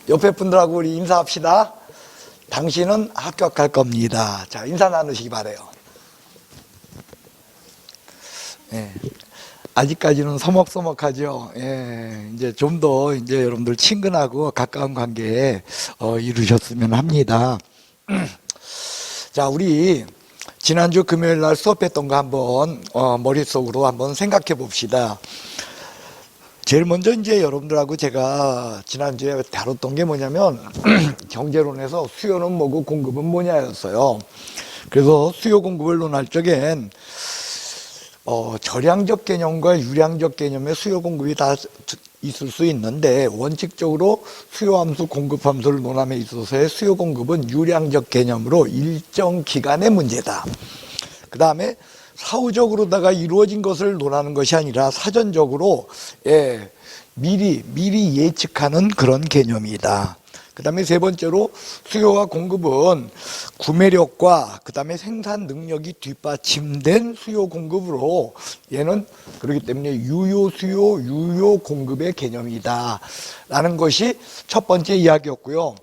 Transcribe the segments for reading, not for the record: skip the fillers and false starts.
옆에 분들하고 우리 인사합시다. 당신은 합격할 겁니다. 자, 인사 나누시기 바래요. 예. 아직까지는 서먹서먹하죠. 예. 이제 좀 더 이제 여러분들 친근하고 가까운 관계에 이루셨으면 합니다. 자, 우리 지난주 금요일 날 수업했던 거 한번 머릿속으로 한번 생각해 봅시다. 제일 먼저 이제 여러분들하고 제가 지난주에 다뤘던 게 뭐냐면 경제론에서 수요는 뭐고 공급은 뭐냐였어요. 그래서 수요 공급을 논할 적엔 절량적 개념과 유량적 개념의 수요 공급이 다 있을 수 있는데, 원칙적으로 수요 함수, 공급 함수를 논함에 있어서의 수요 공급은 유량적 개념으로 일정 기간의 문제다. 그 다음에 사후적으로다가 이루어진 것을 논하는 것이 아니라 사전적으로 미리 예측하는 그런 개념이다. 그 다음에 세 번째로 수요와 공급은 구매력과 그 다음에 생산 능력이 뒷받침된 수요 공급으로, 얘는 그렇기 때문에 유효 수요, 유효 공급의 개념이다 라는 것이 첫 번째 이야기였고요.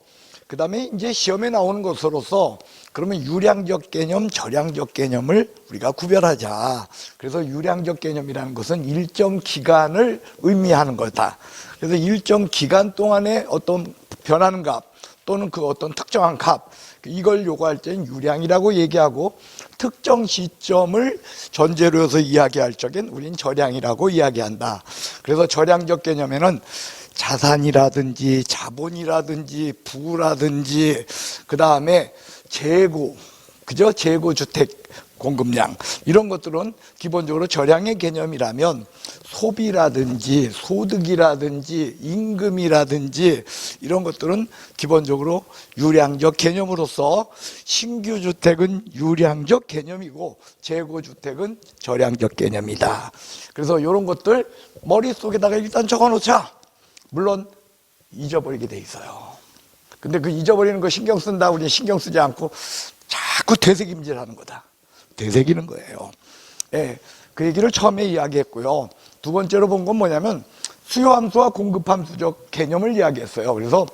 그 다음에 이제 시험에 나오는 것으로서 그러면 유량적 개념, 절량적 개념을 우리가 구별하자. 그래서 유량적 개념이라는 것은 일정 기간을 의미하는 거다. 그래서 일정 기간 동안에 어떤 변하는 값 또는 그 어떤 특정한 값, 이걸 요구할 때는 유량이라고 얘기하고, 특정 시점을 전제로 해서 이야기할 적엔 우린 절량이라고 이야기한다. 그래서 절량적 개념에는 자산이라든지 자본이라든지 부라든지 그 다음에 재고, 그죠? 재고 주택 공급량, 이런 것들은 기본적으로 절량의 개념이라면, 소비라든지 소득이라든지 임금이라든지 이런 것들은 기본적으로 유량적 개념으로서, 신규 주택은 유량적 개념이고 재고 주택은 절량적 개념이다. 그래서 이런 것들 머릿속에다가 일단 적어 놓자. 물론 잊어버리게 돼 있어요. 근데 그 잊어버리는 거 신경 쓴다, 우리 신경 쓰지 않고 자꾸 되새김질하는 거다. 되새기는 거예요. 예, 그 얘기를 처음에 이야기했고요. 두 번째로 본 건 뭐냐면 수요함수와 공급함수적 개념을 이야기했어요. 그래서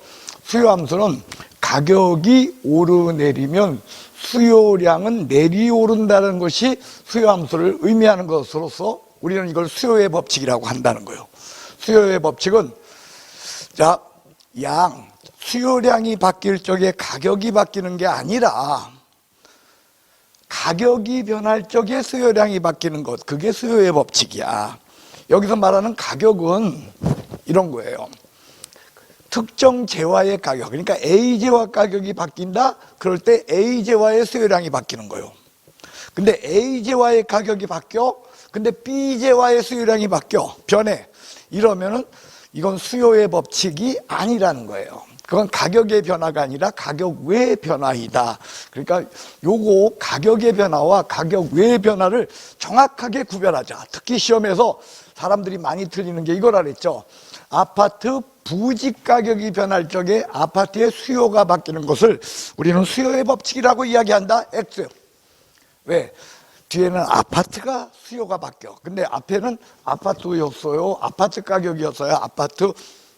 수요함수는 가격이 오르내리면 수요량은 내리오른다는 것이 수요함수를 의미하는 것으로서 우리는 이걸 수요의 법칙이라고 한다는 거예요. 수요의 법칙은, 자, 수요량이 바뀔 적에 가격이 바뀌는 게 아니라 가격이 변할 적에 수요량이 바뀌는 것, 그게 수요의 법칙이야. 여기서 말하는 가격은 이런 거예요. 특정 재화의 가격, 그러니까 A재화 가격이 바뀐다, 그럴 때 A재화의 수요량이 바뀌는 거예요. 근데 A재화의 가격이 바뀌어, 근데 B재화의 수요량이 바뀌어, 변해. 이러면은 이건 수요의 법칙이 아니라는 거예요. 그건 가격의 변화가 아니라 가격 외의 변화이다. 그러니까 요거 가격의 변화와 가격 외의 변화를 정확하게 구별하자. 특히 시험에서 사람들이 많이 틀리는 게 이거라 그랬죠. 아파트 부지 가격이 변할 적에 아파트의 수요가 바뀌는 것을 우리는 수요의 법칙이라고 이야기한다. X. 왜? 뒤에는 아파트가 수요가 바뀌어. 근데 앞에는 아파트였어요, 아파트 가격이었어요, 아파트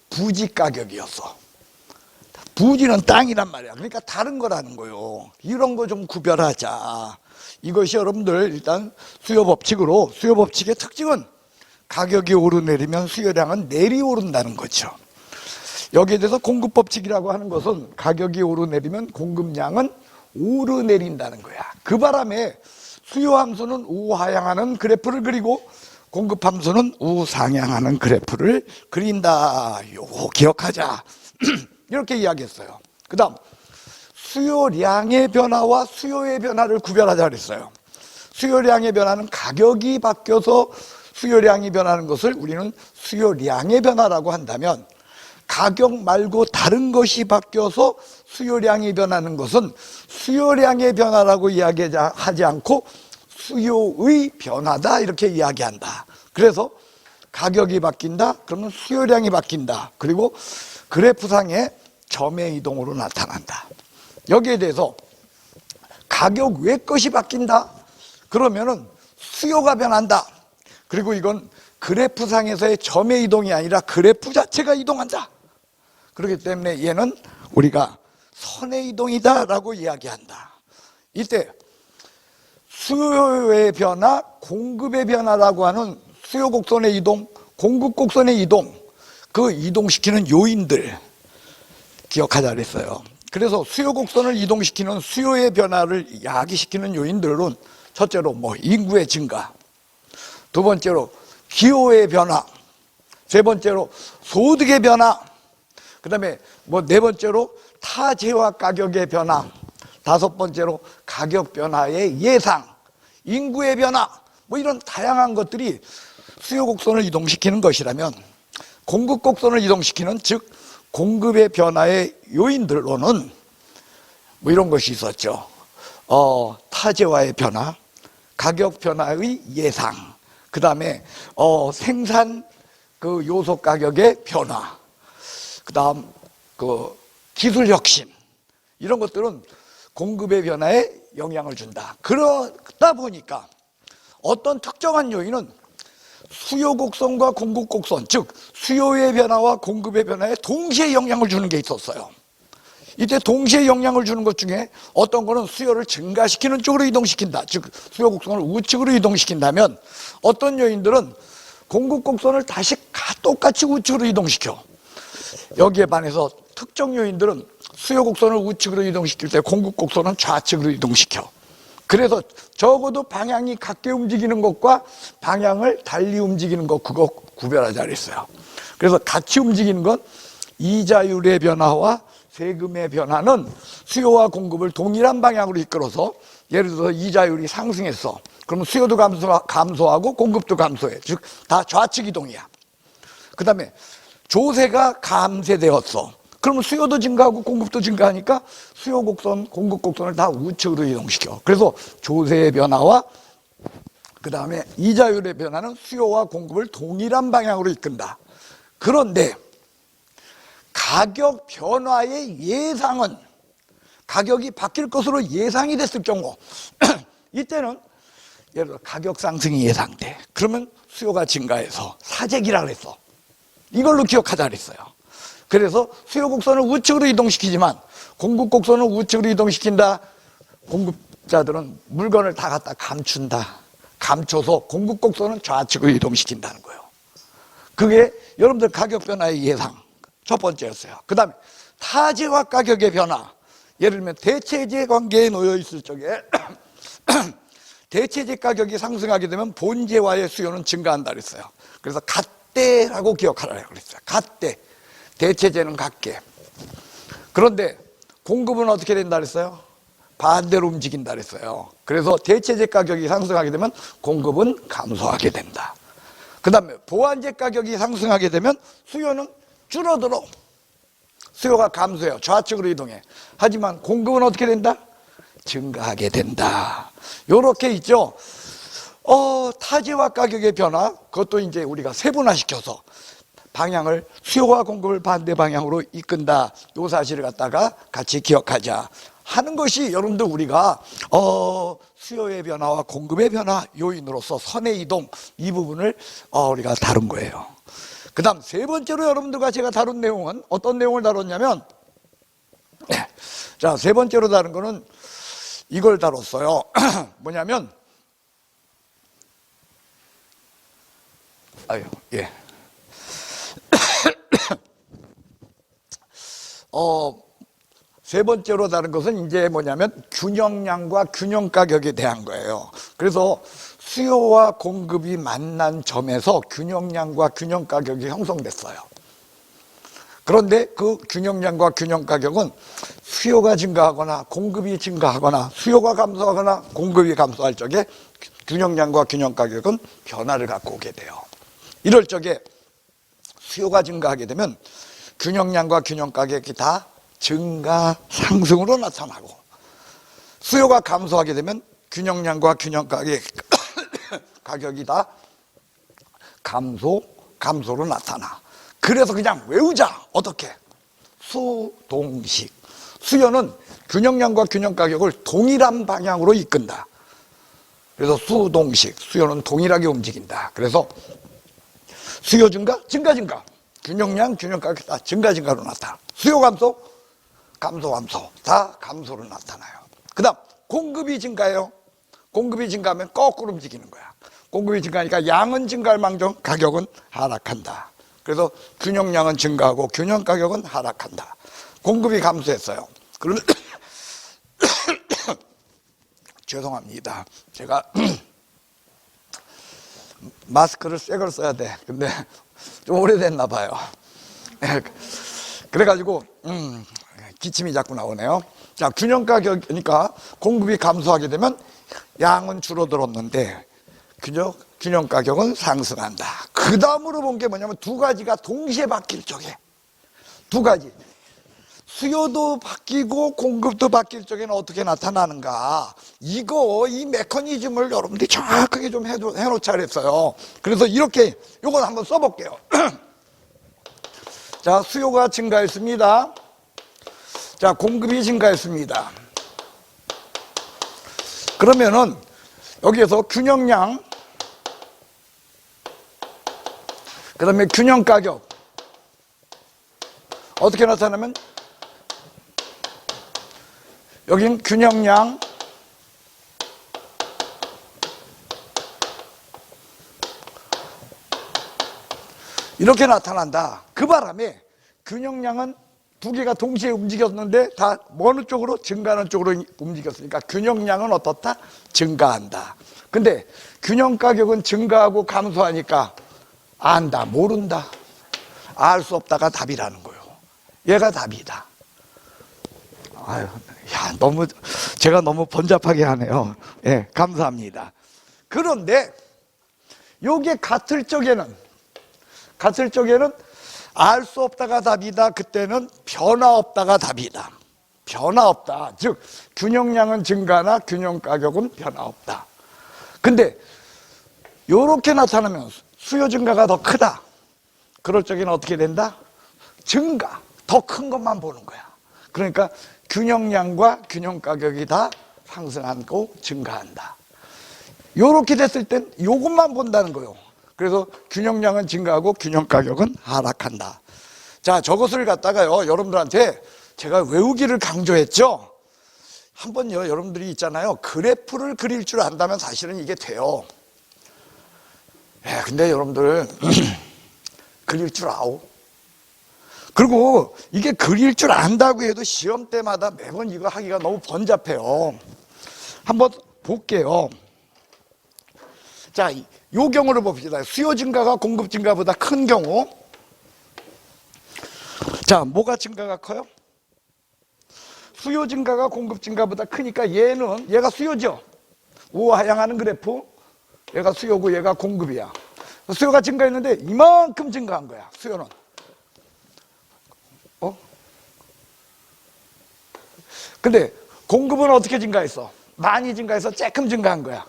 부지 가격이었어. 부지는 땅이란 말이야. 그러니까 다른 거라는 거예요. 이런 거 좀 구별하자. 이것이 여러분들 일단 수요 법칙으로, 수요 법칙의 특징은 가격이 오르내리면 수요량은 내리오른다는 거죠. 여기에 대해서 공급 법칙이라고 하는 것은 가격이 오르내리면 공급량은 오르내린다는 거야. 그 바람에 수요 함수는 우하향하는 그래프를 그리고 공급 함수는 우상향하는 그래프를 그린다. 요거 기억하자. 이렇게 이야기했어요. 그 다음 수요량의 변화와 수요의 변화를 구별하자 그랬어요. 수요량의 변화는 가격이 바뀌어서 수요량이 변하는 것을 우리는 수요량의 변화라고 한다면, 가격 말고 다른 것이 바뀌어서 수요량이 변하는 것은 수요량의 변화라고 이야기하지 않고 수요의 변화다, 이렇게 이야기한다. 그래서 가격이 바뀐다, 그러면 수요량이 바뀐다. 그리고 그래프상에 점의 이동으로 나타난다. 여기에 대해서 가격 외 것이 바뀐다, 그러면은 수요가 변한다. 그리고 이건 그래프상에서의 점의 이동이 아니라 그래프 자체가 이동한다. 그렇기 때문에 얘는 우리가 선해이동이다라고 이야기한다. 이때 수요의 변화, 공급의 변화라고 하는 수요 곡선의 이동, 공급 곡선의 이동, 그 이동시키는 요인들 기억하자 그랬어요. 그래서 수요 곡선을 이동시키는 수요의 변화를 야기시키는 요인들은 첫째로 뭐 인구의 증가, 두 번째로 기호의 변화, 세 번째로 소득의 변화, 그 다음에 뭐 네 번째로 타재와 가격의 변화, 다섯 번째로 가격 변화의 예상, 인구의 변화, 뭐 이런 다양한 것들이 수요 곡선을 이동시키는 것이라면, 공급 곡선을 이동시키는 즉 공급의 변화의 요인들로는 뭐 이런 것이 있었죠. 타재와의 변화, 가격 변화의 예상, 그 다음에 생산 그 요소 가격의 변화, 그 다음 그 기술 혁신, 이런 것들은 공급의 변화에 영향을 준다. 그러다 보니까 어떤 특정한 요인은 수요 곡선과 공급 곡선, 즉 수요의 변화와 공급의 변화에 동시에 영향을 주는 게 있었어요. 이때 동시에 영향을 주는 것 중에 어떤 거는 수요를 증가시키는 쪽으로 이동시킨다, 즉 수요 곡선을 우측으로 이동시킨다면, 어떤 요인들은 공급 곡선을 다시 똑같이 우측으로 이동시켜. 여기에 반해서 특정 요인들은 수요 곡선을 우측으로 이동시킬 때 공급 곡선은 좌측으로 이동시켜. 그래서 적어도 방향이 같게 움직이는 것과 방향을 달리 움직이는 것, 그거 구별하자 그랬어요. 그래서 같이 움직이는 건 이자율의 변화와 세금의 변화는 수요와 공급을 동일한 방향으로 이끌어서, 예를 들어서 이자율이 상승했어. 그러면 수요도 감소하고 공급도 감소해. 즉 다 좌측 이동이야. 그 다음에 조세가 감세되었어. 그러면 수요도 증가하고 공급도 증가하니까 수요 곡선, 공급 곡선을 다 우측으로 이동시켜. 그래서 조세의 변화와 그 다음에 이자율의 변화는 수요와 공급을 동일한 방향으로 이끈다. 그런데 가격 변화의 예상은, 가격이 바뀔 것으로 예상이 됐을 경우 이때는 예를 들어 가격 상승이 예상돼. 그러면 수요가 증가해서 사재기라 그랬어. 이걸로 기억하자 그랬어요. 그래서 수요 곡선을 우측으로 이동시키지만 공급 곡선을 우측으로 이동시킨다. 공급자들은 물건을 다 갖다 감춘다. 감춰서 공급 곡선은 좌측으로 이동시킨다는 거예요. 그게 여러분들 가격 변화의 예상 첫 번째였어요. 그 다음에 타재와 가격의 변화. 예를 들면 대체재 관계에 놓여 있을 적에 대체재 가격이 상승하게 되면 본재와의 수요는 증가한다 그랬어요. 그래서 같대라고 기억하라고 그랬어요. 같대. 대체재는 같게. 그런데 공급은 어떻게 된다 그랬어요? 반대로 움직인다 그랬어요. 그래서 대체재 가격이 상승하게 되면 공급은 감소하게 된다. 그 다음에 보완재 가격이 상승하게 되면 수요는 줄어들어. 수요가 감소해요. 좌측으로 이동해. 하지만 공급은 어떻게 된다? 증가하게 된다. 요렇게 있죠. 타재와 가격의 변화, 그것도 이제 우리가 세분화시켜서 방향을, 수요와 공급을 반대 방향으로 이끈다. 요 사실을 갖다가 같이 기억하자 하는 것이 여러분들 우리가 수요의 변화와 공급의 변화 요인으로서 선의 이동, 이 부분을 우리가 다룬 거예요. 그 다음 세 번째로 여러분들과 제가 다룬 내용은 어떤 내용을 다뤘냐면, 자, 세 번째로 다룬 거는 이걸 다뤘어요. 뭐냐면, 예. 세 번째로 다른 것은 이제 뭐냐면 균형량과 균형 가격에 대한 거예요. 그래서 수요와 공급이 만난 점에서 균형량과 균형 가격이 형성됐어요. 그런데 그 균형량과 균형 가격은 수요가 증가하거나 공급이 증가하거나 수요가 감소하거나 공급이 감소할 적에 균형량과 균형 가격은 변화를 갖고 오게 돼요. 이럴 적에 수요가 증가하게 되면 균형량과 균형 가격이 다 증가, 상승으로 나타나고, 수요가 감소하게 되면 균형량과 균형 가격이 다 감소, 감소로 나타나. 그래서 그냥 외우자. 어떻게? 수동식. 수요는 균형량과 균형 가격을 동일한 방향으로 이끈다. 그래서 수동식. 수요는 동일하게 움직인다. 그래서 수요 증가, 증가. 균형량, 균형가격 다 증가, 증가로 나타나. 수요 감소, 감소, 감소 다 감소로 나타나요. 그 다음 공급이 증가해요. 공급이 증가하면 거꾸로 움직이는 거야. 공급이 증가하니까 양은 증가할 망정 가격은 하락한다. 그래서 균형량은 증가하고 균형 가격은 하락한다. 공급이 감소했어요. 그러면 죄송합니다. 제가 마스크를 새 걸 써야 돼. 근데 좀 오래됐나 봐요. 그래가지고 기침이 자꾸 나오네요. 자, 균형 가격이니까 공급이 감소하게 되면 양은 줄어들었는데 균형 가격은 상승한다. 그 다음으로 본 게 뭐냐면 두 가지가 동시에 바뀔 적에, 두 가지, 수요도 바뀌고 공급도 바뀔 적에는 어떻게 나타나는가, 이 메커니즘을 여러분들이 정확하게 좀 해놓자 그랬어요. 그래서 이렇게 요걸 한번 써볼게요. 자, 수요가 증가했습니다. 자, 공급이 증가했습니다. 그러면은 여기에서 균형량, 그 다음에 균형 가격 어떻게 나타나면 여긴 균형량, 이렇게 나타난다. 그 바람에 균형량은 두 개가 동시에 움직였는데 다 어느 쪽으로? 증가하는 쪽으로 움직였으니까 균형량은 어떻다? 증가한다. 근데 균형 가격은 증가하고 감소하니까 안다, 모른다, 알 수 없다가 답이라는 거예요. 얘가 답이다. 아유, 야, 제가 너무 번잡하게 하네요. 예, 감사합니다. 그런데 요게 같을 적에는 알 수 없다가 답이다. 그때는 변화 없다가 답이다. 변화 없다. 즉 균형량은 증가나 균형 가격은 변화 없다. 근데 요렇게 나타나면 수요 증가가 더 크다. 그럴 적에는 어떻게 된다? 증가, 더 큰 것만 보는 거야. 그러니까 균형량과 균형 가격이 다 상승하고 증가한다. 요렇게 됐을 땐 요것만 본다는 거예요. 그래서 균형량은 증가하고 균형 가격은 하락한다. 자, 저것을 갖다가요, 여러분들한테 제가 외우기를 강조했죠. 한번요, 여러분들이 있잖아요, 그래프를 그릴 줄 안다면 사실은 이게 돼요. 근데 여러분들 그릴 줄 아오? 그리고 이게 그릴 줄 안다고 해도 시험 때마다 매번 이거 하기가 너무 번잡해요. 한번 볼게요. 자, 요 경우를 봅시다. 수요 증가가 공급 증가보다 큰 경우. 자, 뭐가 증가가 커요? 수요 증가가 공급 증가보다 크니까 얘가 수요죠. 우하향하는 그래프. 얘가 수요고 얘가 공급이야. 수요가 증가했는데 이만큼 증가한 거야. 수요는. 근데 공급은 어떻게 증가했어? 많이 증가해서 조금 증가한 거야.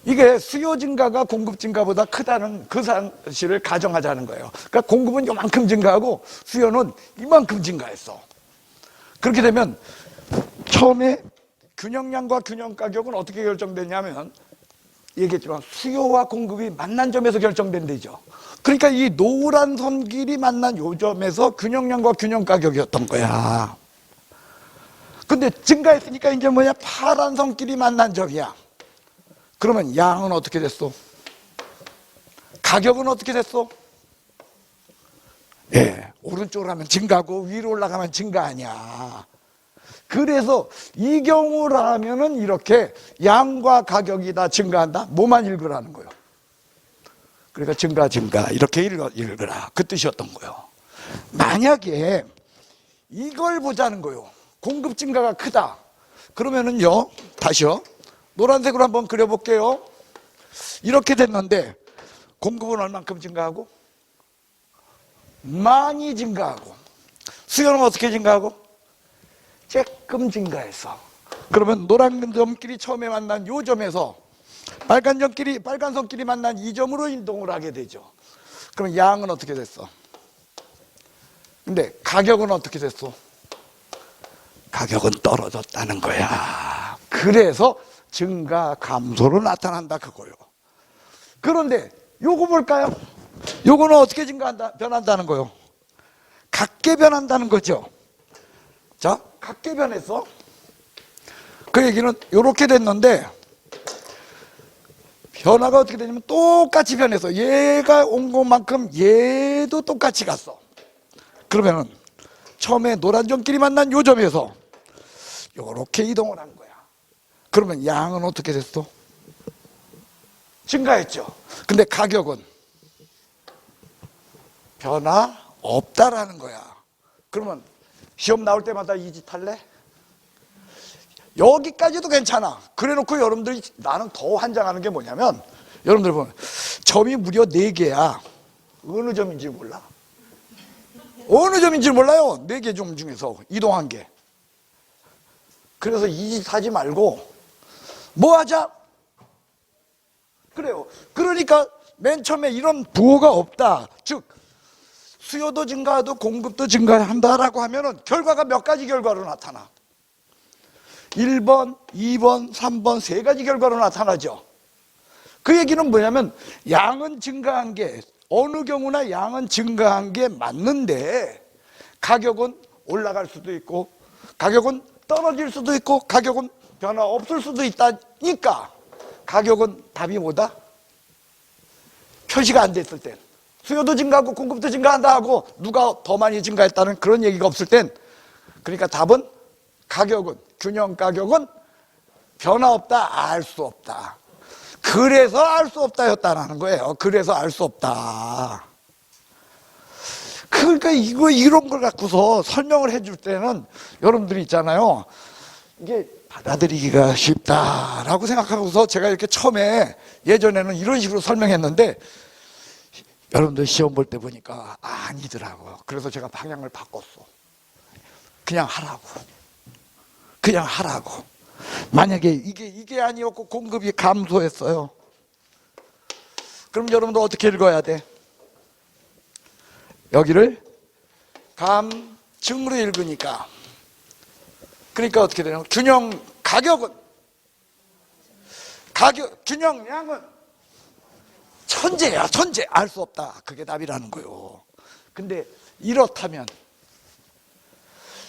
이게 수요 증가가 공급 증가보다 크다는 그 사실을 가정하자는 거예요. 그러니까 공급은 요만큼 증가하고 수요는 이만큼 증가했어. 그렇게 되면 처음에 균형량과 균형 가격은 어떻게 결정되냐면 얘기했지만 수요와 공급이 만난 점에서 결정된대죠. 그러니까 이 노란 선길이 만난 요 점에서 균형량과 균형 가격이었던 거야. 근데 증가했으니까 이제 뭐냐? 파란 선길이 만난 점이야. 그러면 양은 어떻게 됐어? 가격은 어떻게 됐어? 오른쪽으로 하면 증가고 위로 올라가면 증가 아니야. 그래서 이 경우라면은 이렇게 양과 가격이 다 증가한다. 뭐만 읽으라는 거예요. 그러니까 증가 이렇게 읽으라 그 뜻이었던 거예요. 만약에 이걸 보자는 거예요. 공급 증가가 크다. 그러면은요, 다시요, 노란색으로 한번 그려볼게요. 이렇게 됐는데 공급은 얼만큼 증가하고? 많이 증가하고. 수요는 어떻게 증가하고? 조금 증가했어. 그러면 노란 점끼리 처음에 만난 요 점에서 빨간 선끼리 만난 이 점으로 이동을 하게 되죠. 그럼 양은 어떻게 됐어? 근데 가격은 어떻게 됐어? 가격은 떨어졌다는 거야. 그래서 증가 감소로 나타난다 그거요. 그런데 요거 볼까요? 요거는 어떻게 변한다는 거요? 같게 변한다는 거죠. 자, 같게 변해서 그 얘기는 이렇게 됐는데 변화가 어떻게 되냐면 똑같이 변해서 얘가 온 것만큼 얘도 똑같이 갔어. 그러면은 처음에 노란점끼리 만난 요 점에서 요렇게 이동을 한 거야. 그러면 양은 어떻게 됐어? 증가했죠. 근데 가격은 변화 없다라는 거야. 그러면 시험 나올 때마다 이 짓 할래? 여기까지도 괜찮아. 그래 놓고 여러분들이, 나는 더 환장하는 게 뭐냐면, 여러분들 보면 점이 무려 4개야. 어느 점인지 몰라. 어느 점인지 몰라요. 4개 점 중에서 이동한 게. 그래서 이 짓 하지 말고 뭐 하자? 그래요. 그러니까 맨 처음에 이런 부호가 없다, 즉 수요도 증가하고 공급도 증가한다라고 하면은 결과가 몇 가지 결과로 나타나. 1번, 2번, 3번 3가지 결과로 나타나죠. 그 얘기는 뭐냐면 양은 증가한 게, 어느 경우나 양은 증가한 게 맞는데 가격은 올라갈 수도 있고 가격은 떨어질 수도 있고 가격은 변화 없을 수도 있다니까, 가격은 답이 뭐다? 표시가 안 됐을 땐, 수요도 증가하고 공급도 증가한다 하고 누가 더 많이 증가했다는 그런 얘기가 없을 땐, 그러니까 답은 가격은, 균형 가격은 변화 없다, 알 수 없다. 그래서 알 수 없다였다는 거예요. 그래서 알 수 없다. 그러니까 이런 걸 갖고서 설명을 해줄 때는 여러분들이 있잖아요, 이게 받아들이기가 쉽다라고 생각하고서 제가 이렇게 처음에 예전에는 이런 식으로 설명했는데 여러분들 시험 볼 때 보니까 아니더라고. 그래서 제가 방향을 바꿨어. 그냥 하라고. 그냥 하라고. 만약에 이게 아니었고 공급이 감소했어요. 그럼 여러분들 어떻게 읽어야 돼? 여기를 감증으로 읽으니까, 그러니까 어떻게 되냐면 균형 가격은, 균형 양은 천재야, 천재. 알 수 없다. 그게 답이라는 거요. 근데 이렇다면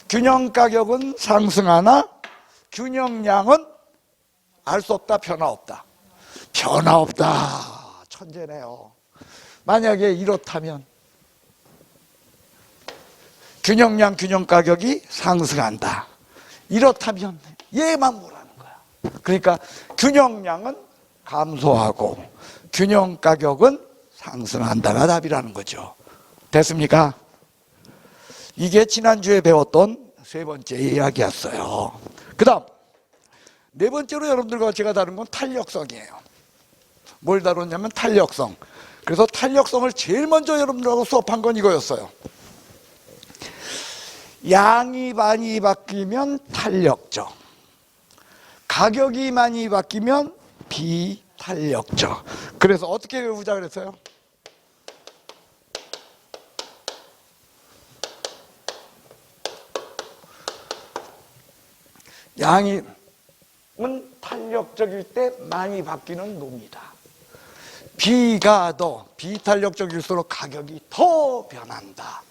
균형 가격은 상승하나 균형 양은 알 수 없다, 변화 없다. 변화 없다. 천재네요. 만약에 이렇다면 균형 양, 균형 가격이 상승한다. 이렇다면 얘만 뭐라는 거야. 그러니까 균형 양은 감소하고 균형 가격은 상승한다가 답이라는 거죠. 됐습니까? 이게 지난주에 배웠던 3번째 이야기였어요. 그 다음 4번째로 여러분들과 제가 다룬 건 탄력성이에요. 뭘 다뤘냐면 탄력성. 그래서 탄력성을 제일 먼저 여러분들하고 수업한 건 이거였어요. 양이 많이 바뀌면 탄력적, 가격이 많이 바뀌면 비탄력적. 그래서 어떻게 외우자 그랬어요? 양이 탄력적일 때 많이 바뀌는 놈이다. B가 더 비탄력적일수록 가격이 더 변한다.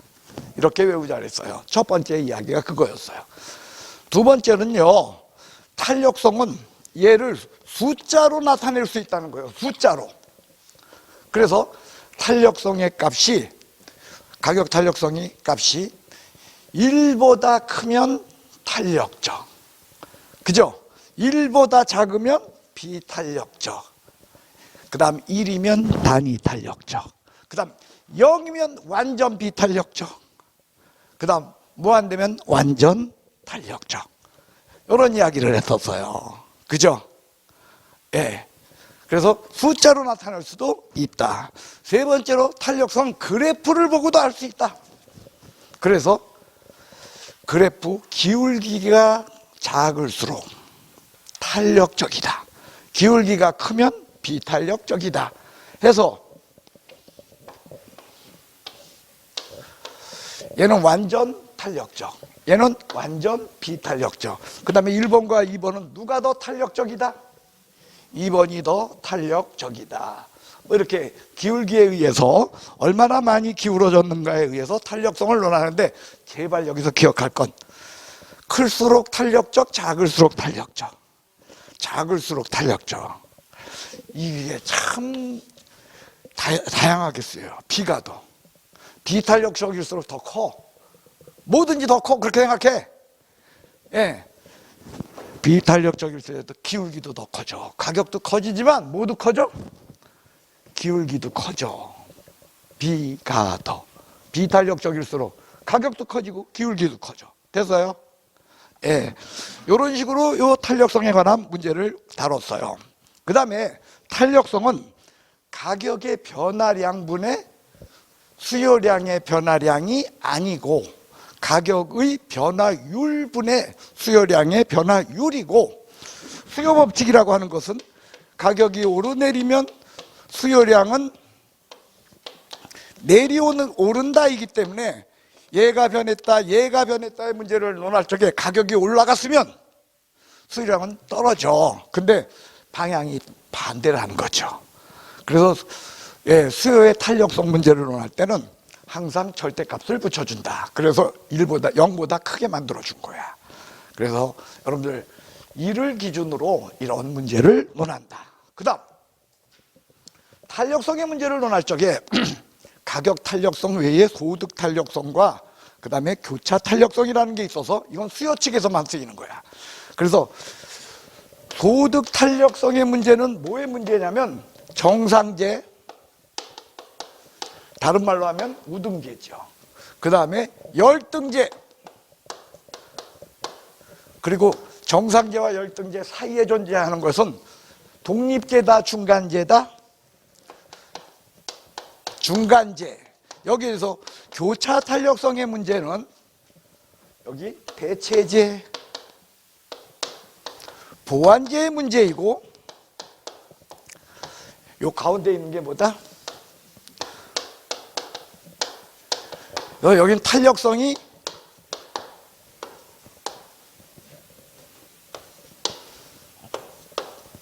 이렇게 외우자 그랬어요. 첫 번째 이야기가 그거였어요. 두 번째는요, 탄력성은 얘를 숫자로 나타낼 수 있다는 거예요. 숫자로. 그래서 탄력성의 값이, 가격 탄력성의 값이 1보다 크면 탄력적, 그죠? 1보다 작으면 비탄력적, 그 다음 1이면 단위 탄력적, 그 다음 0이면 완전 비탄력적, 그 다음 무한되면 완전 탄력적. 이런 이야기를 했었어요. 그죠? 예. 그래서 숫자로 나타낼 수도 있다. 세 번째로 탄력성, 그래프를 보고도 알 수 있다. 그래서 그래프 기울기가 작을수록 탄력적이다, 기울기가 크면 비탄력적이다 해서 얘는 완전 탄력적, 얘는 완전 비탄력적. 그 다음에 1번과 2번은 누가 더 탄력적이다? 2번이 더 탄력적이다. 뭐 이렇게 기울기에 의해서 얼마나 많이 기울어졌는가에 의해서 탄력성을 논하는데, 제발 여기서 기억할 건 클수록 탄력적, 작을수록 탄력적, 작을수록 탄력적. 이게 참 다양하겠어요. B가 더 비탄력적일수록 더 커. 뭐든지 더 커. 그렇게 생각해. 예. 비탄력적일수록 기울기도 더 커져. 가격도 커지지만 모두 커져. 기울기도 커져. B가 더 비탄력적일수록 가격도 커지고 기울기도 커져. 됐어요? 예. 이런 식으로 요 탄력성에 관한 문제를 다뤘어요. 그 다음에 탄력성은 가격의 변화량분의 수요량의 변화량이 아니고 가격의 변화율분의 수요량의 변화율이고, 수요법칙이라고 하는 것은 가격이 오르내리면 수요량은 오른다이기 때문에 얘가 변했다의 문제를 논할 적에 가격이 올라갔으면 수요량은 떨어져. 근데 방향이 반대를 하는 거죠. 그래서 수요의 탄력성 문제를 논할 때는 항상 절대값을 붙여준다. 그래서 0보다 크게 만들어준 거야. 그래서 여러분들 이를 기준으로 이런 문제를 논한다. 그 다음 탄력성의 문제를 논할 적에 가격 탄력성 외에 소득 탄력성과 그 다음에 교차 탄력성이라는 게 있어서 이건 수요 측에서만 쓰이는 거야. 그래서 소득 탄력성의 문제는 뭐의 문제냐면 정상제, 다른 말로 하면 우등제죠. 그 다음에 열등제, 그리고 정상제와 열등제 사이에 존재하는 것은 독립제다, 중간제다, 중간제. 여기에서 교차 탄력성의 문제는 여기 대체제, 보완제의 문제이고, 요 가운데 있는 게 뭐다? 여긴 탄력성이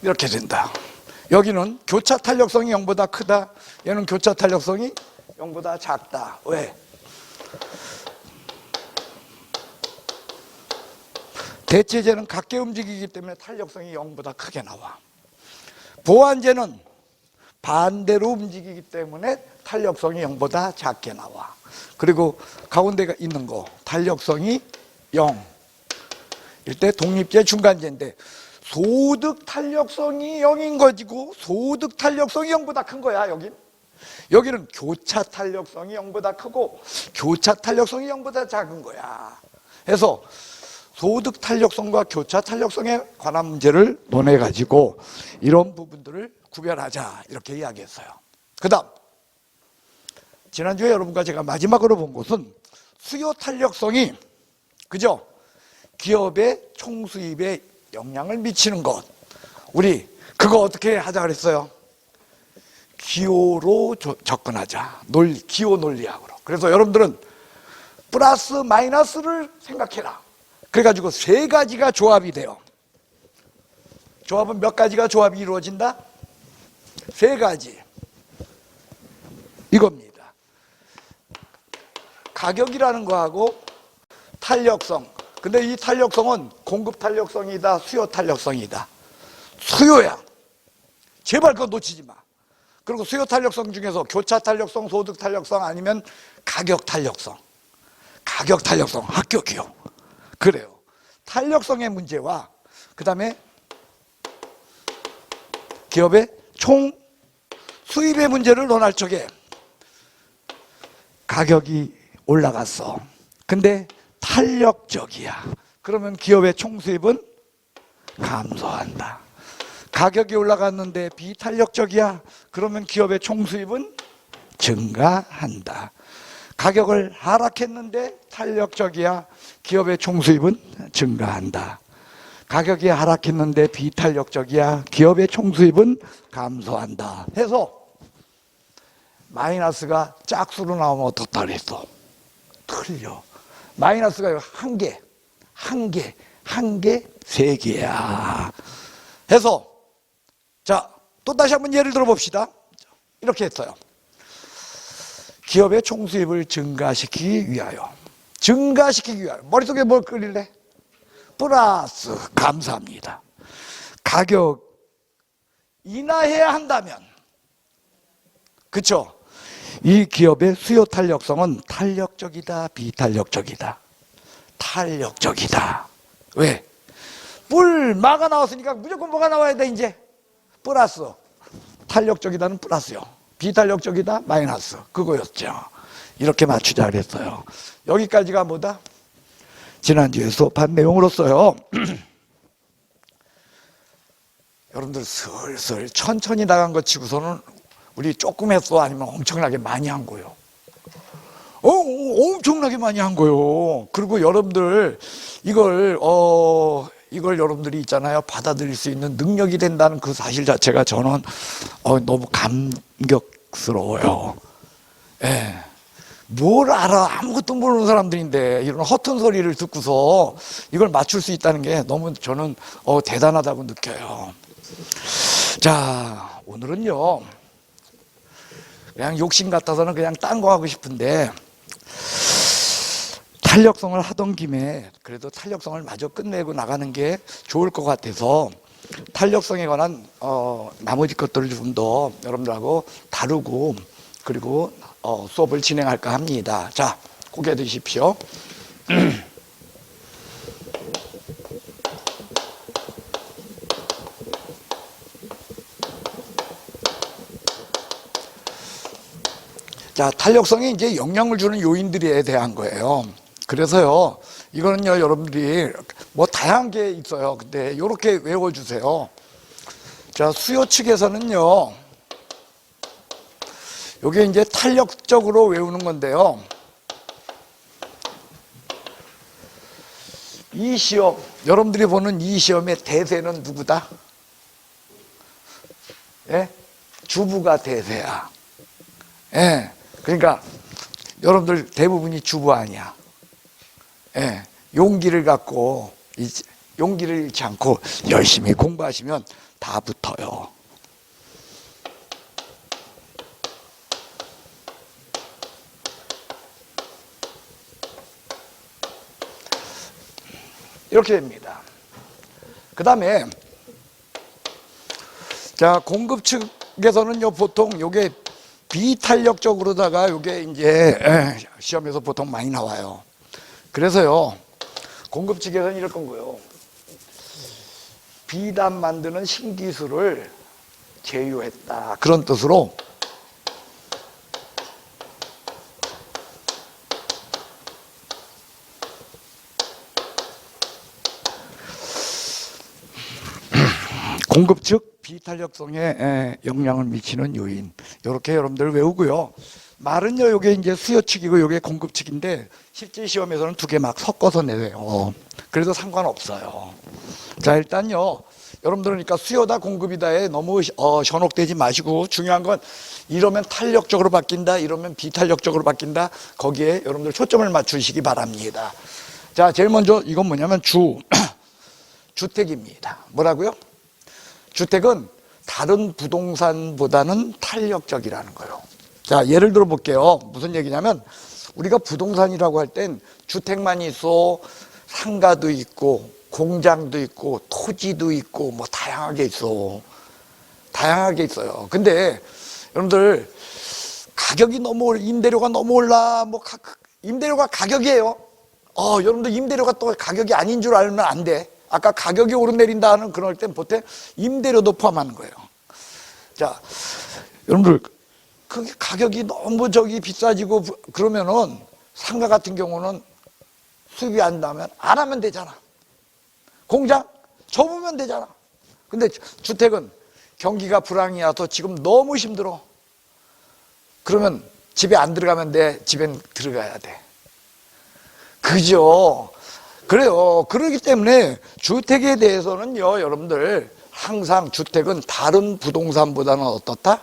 이렇게 된다. 여기는 교차 탄력성이 0보다 크다. 얘는 교차 탄력성이 0보다 작다. 왜? 대체제는 같게 움직이기 때문에 탄력성이 0보다 크게 나와. 보완제는 반대로 움직이기 때문에 탄력성이 0보다 작게 나와. 그리고 가운데가 있는 거 탄력성이 0일 때 독립제, 중간제인데 소득 탄력성이 0인 거지고 소득 탄력성이 0보다 큰 거야. 여기는 교차 탄력성이 0보다 크고 교차 탄력성이 0보다 작은 거야. 그래서 소득 탄력성과 교차 탄력성에 관한 문제를 논해 가지고 이런 부분들을 구별하자 이렇게 이야기했어요. 그 다음 지난주에 여러분과 제가 마지막으로 본 것은 수요 탄력성이, 그죠? 기업의 총수입에 영향을 미치는 것. 우리 그거 어떻게 하자 그랬어요? 기호로 접근하자. 기호 논리학으로. 그래서 여러분들은 플러스 마이너스를 생각해라. 그래가지고 세 가지가 조합이 돼요. 조합은 몇 가지가 조합이 이루어진다? 세 가지. 이겁니다. 가격이라는 거하고 탄력성. 근데 이 탄력성은 공급 탄력성이다, 수요 탄력성이다. 수요야. 제발 그거 놓치지 마. 그리고 수요 탄력성 중에서 교차 탄력성, 소득 탄력성, 아니면 가격 탄력성. 가격 탄력성, 합격이요. 그래요. 탄력성의 문제와 그 다음에 기업의 총 수입의 문제를 논할 적에 가격이 올라갔어. 근데 탄력적이야. 그러면 기업의 총수입은 감소한다. 가격이 올라갔는데 비탄력적이야. 그러면 기업의 총수입은 증가한다. 가격을 하락했는데 탄력적이야. 기업의 총수입은 증가한다. 가격이 하락했는데 비탄력적이야. 기업의 총수입은 감소한다. 해서 마이너스가 짝수로 나오면 어떻다 그랬어? 틀려. 마이너스가 한 개, 세 개야. 해서 자, 또 다시 한번 예를 들어 봅시다. 이렇게 했어요. 기업의 총수입을 증가시키기 위하여. 머릿속에 뭘 끌릴래? 플러스. 감사합니다. 가격 인하해야 한다면, 그쵸? 이 기업의 수요 탄력성은 탄력적이다, 비탄력적이다? 탄력적이다. 왜? 뿔 마가 나왔으니까 무조건 뭐가 나와야 돼 이제? 플러스. 탄력적이다는 플러스요. 비탄력적이다 마이너스. 그거였죠. 이렇게 맞추자 그랬어요. 여기까지가 뭐다? 지난주에 수업한 내용으로서요. 여러분들 슬슬 천천히 나간 것 치고서는 우리 조금 했어 아니면 엄청나게 많이 한 거예요. 엄청나게 많이 한 거예요. 그리고 여러분들 이걸 여러분들이 있잖아요. 받아들일 수 있는 능력이 된다는 그 사실 자체가 저는 너무 감격스러워요. 예. 뭘 알아? 아무것도 모르는 사람들인데 이런 허튼 소리를 듣고서 이걸 맞출 수 있다는 게 너무 저는 대단하다고 느껴요. 자, 오늘은요. 그냥 욕심 같아서는 그냥 딴 거 하고 싶은데 탄력성을 하던 김에 그래도 탄력성을 마저 끝내고 나가는 게 좋을 것 같아서 탄력성에 관한 나머지 것들을 좀 더 여러분들하고 다루고 그리고 수업을 진행할까 합니다. 자, 고개 드십시오. 자, 탄력성에 이제 영향을 주는 요인들에 대한 거예요. 그래서요, 이거는요, 여러분들이 뭐 다양한 게 있어요. 근데 이렇게 외워주세요. 자, 수요 측에서는요, 요게 이제 탄력적으로 외우는 건데요. 이 시험, 여러분들이 보는 이 시험의 대세는 누구다? 예? 주부가 대세야. 예. 그러니까 여러분들 대부분이 주부 아니야. 예. 용기를 갖고 용기를 잃지 않고 열심히 공부하시면 다 붙어요. 이렇게 됩니다. 그 다음에 자, 공급 측에서는요, 보통 요게 비탄력적으로다가 요게 이제 시험에서 보통 많이 나와요. 그래서요, 공급 측에서는 이럴 건 거예요. 비단 만드는 신기술을 제휴했다. 그런 뜻으로 공급 측 비탄력성에 영향을 미치는 요인, 이렇게 여러분들 외우고요. 말은요, 요게 이제 수요 측이고 요게 공급 측인데 실제 시험에서는 두 개 막 섞어서 내요. 그래도 상관없어요. 자, 일단요, 여러분들은 그러니까 수요다 공급이다에 너무 현혹되지 마시고, 중요한 건 이러면 탄력적으로 바뀐다, 이러면 비탄력적으로 바뀐다, 거기에 여러분들 초점을 맞추시기 바랍니다. 자, 제일 먼저 이건 뭐냐면 주택입니다. 뭐라고요? 주택은 다른 부동산보다는 탄력적이라는 거예요. 자, 예를 들어 볼게요. 무슨 얘기냐면 우리가 부동산이라고 할 땐 주택만 있어, 상가도 있고 공장도 있고 토지도 있고 뭐 다양하게 있어요. 근데 여러분들 가격이 너무 임대료가 너무 올라, 뭐 임대료가 가격이에요. 여러분들 임대료가 또 가격이 아닌 줄 알면 안 돼. 아까 가격이 오르내린다 하는 그럴 땐 보통 임대료도 포함하는 거예요. 자, 여러분들 그 가격이 너무 비싸지고 그러면은 상가 같은 경우는 수입이 안 나면 안 하면 되잖아. 공장 접으면 되잖아. 근데 주택은 경기가 불황이어서 지금 너무 힘들어. 그러면 집에 안 들어가면 돼. 집엔 들어가야 돼. 그죠? 그래요. 그렇기 때문에 주택에 대해서는요, 여러분들 항상 주택은 다른 부동산보다는 어떻다?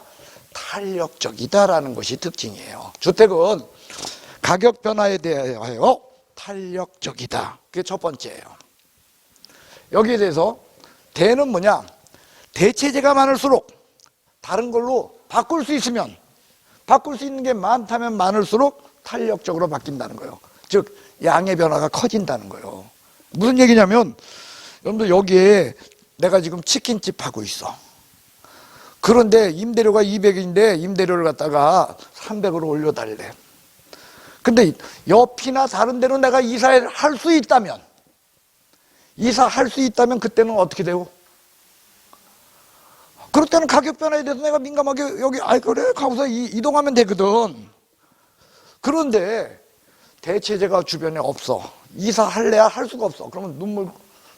탄력적이다라는 것이 특징이에요. 주택은 가격 변화에 대하여 탄력적이다. 그게 첫 번째예요. 여기에 대해서 대는 뭐냐? 대체제가 많을수록 다른 걸로 바꿀 수 있으면, 바꿀 수 있는 게 많다면 많을수록 탄력적으로 바뀐다는 거예요. 즉 양의 변화가 커진다는 거예요. 무슨 얘기냐면, 여러분들 여기에 내가 지금 치킨집 하고 있어. 그런데 임대료가 200인데 임대료를 갖다가 300으로 올려달래. 근데 옆이나 다른 데로 내가 이사할 수 있다면, 이사할 수 있다면 그때는 어떻게 돼요? 그럴 때는 가격 변화에 대해서 내가 민감하게 여기 그래 가고서 이동하면 되거든. 그런데 대체제가 주변에 없어. 이사할래야 할 수가 없어. 그러면 눈물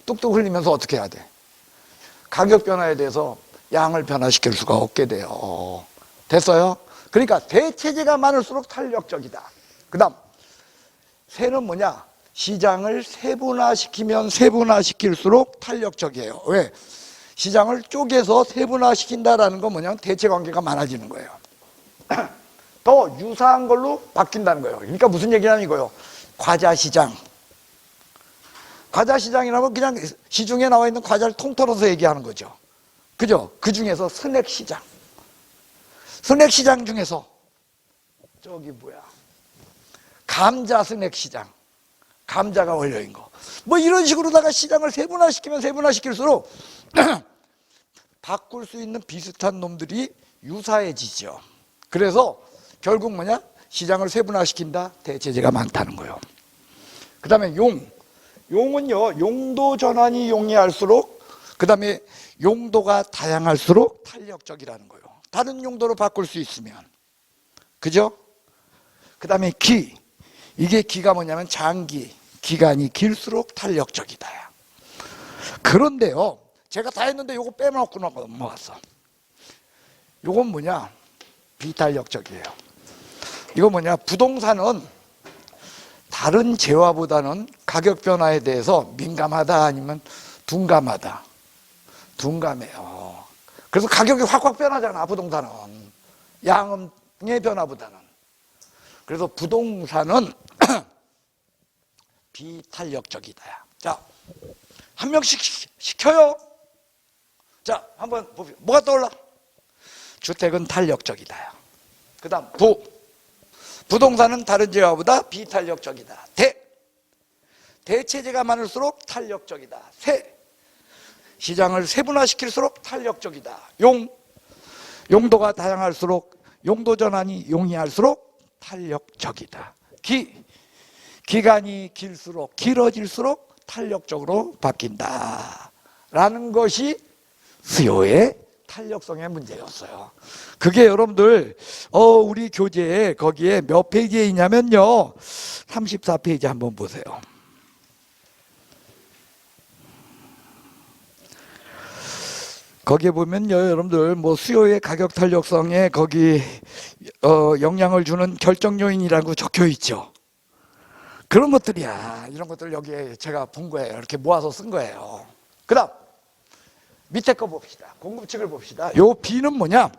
뚝뚝 흘리면서 어떻게 해야 돼? 가격 변화에 대해서 양을 변화시킬 수가 없게 돼요. 됐어요? 그러니까 대체제가 많을수록 탄력적이다. 그 다음 세는 뭐냐? 시장을 세분화시키면 세분화시킬수록 탄력적이에요. 왜? 시장을 쪼개서 세분화시킨다라는 건 뭐냐면 대체관계가 많아지는 거예요. 더 유사한 걸로 바뀐다는 거예요. 그러니까 무슨 얘기냐면 이거예요. 과자시장. 과자시장이라면 그냥 시중에 나와 있는 과자를 통틀어서 얘기하는 거죠. 그죠? 그 중에서 스낵시장. 스낵시장 중에서 저기 뭐야, 감자 스낵시장. 감자가 올려인 거. 뭐 이런 식으로다가 시장을 세분화시키면 세분화시킬수록 바꿀 수 있는 비슷한 놈들이 유사해지죠. 그래서 결국 뭐냐? 시장을 세분화시킨다. 대체제가 많다는 거예요. 그 다음에 용은요, 용도 전환이 용이할수록, 그 다음에 용도가 다양할수록 탄력적이라는 거예요. 다른 용도로 바꿀 수 있으면. 그죠? 그 다음에 이게 기가 뭐냐면 장기, 기간이 길수록 탄력적이다. 그런데요, 제가 다 했는데 요거 빼놓고 넘어갔어. 요건 뭐냐? 비탄력적이에요. 이거 뭐냐? 부동산은 다른 재화보다는 가격 변화에 대해서 민감하다 아니면 둔감하다. 둔감해요. 그래서 가격이 확확 변하잖아, 부동산은. 양의 변화보다는. 그래서 부동산은 비탄력적이다. 자, 한 명씩 시켜요. 자, 한번 봅시다. 뭐가 떠올라? 주택은 탄력적이다. 그 다음 부동산은 다른 재화보다 비탄력적이다. 대체제가 많을수록 탄력적이다. 시장을 세분화시킬수록 탄력적이다. 용도가 다양할수록, 용도 전환이 용이할수록 탄력적이다. 기간이 길어질수록 탄력적으로 바뀐다 라는 것이 수요의 탄력성의 문제였어요. 그게 여러분들 우리 교재에 거기에 몇 페이지에 있냐면요, 34페이지 한번 보세요. 거기에 보면요, 여러분들 뭐 수요의 가격 탄력성에 거기 영향을 주는 결정 요인이라고 적혀 있죠. 그런 것들이야. 이런 것들 여기에 제가 본 거예요. 이렇게 모아서 쓴 거예요. 그 다음 밑에 거 봅시다. 공급층을 봅시다. 요 B는 뭐냐?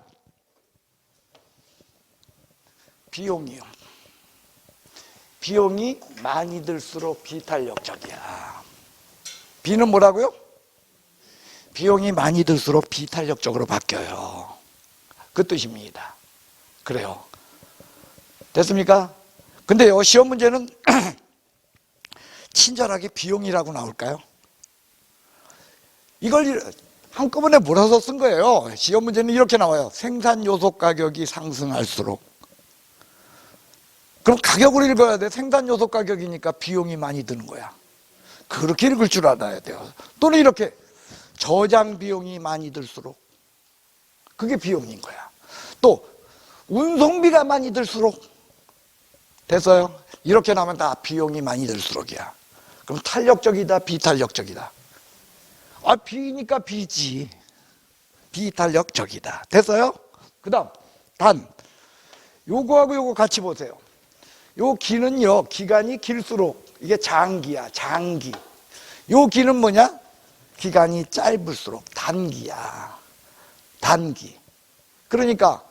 비용이요. 비용이 많이 들수록 비탄력적이야. B는 뭐라고요? 비용이 많이 들수록 비탄력적으로 바뀌어요. 그 뜻입니다. 그래요. 됐습니까? 근데요, 시험 문제는 친절하게 비용이라고 나올까요? 이걸 한꺼번에 몰아서 쓴 거예요. 시험 문제는 이렇게 나와요. 생산 요소 가격이 상승할수록. 그럼 가격으로 읽어야 돼. 생산 요소 가격이니까 비용이 많이 드는 거야. 그렇게 읽을 줄 알아야 돼요. 또는 이렇게 저장 비용이 많이 들수록, 그게 비용인 거야. 또 운송비가 많이 들수록. 됐어요? 이렇게 나오면 다 비용이 많이 들수록이야. 그럼 탄력적이다, 비탄력적이다? B니까 B지. 비탄력적이다. 됐어요? 그 다음 요거하고 요거 같이 보세요. 요 기는요, 기간이 길수록, 이게 장기야. 장기. 요 기는 뭐냐? 기간이 짧을수록 단기야. 단기. 그러니까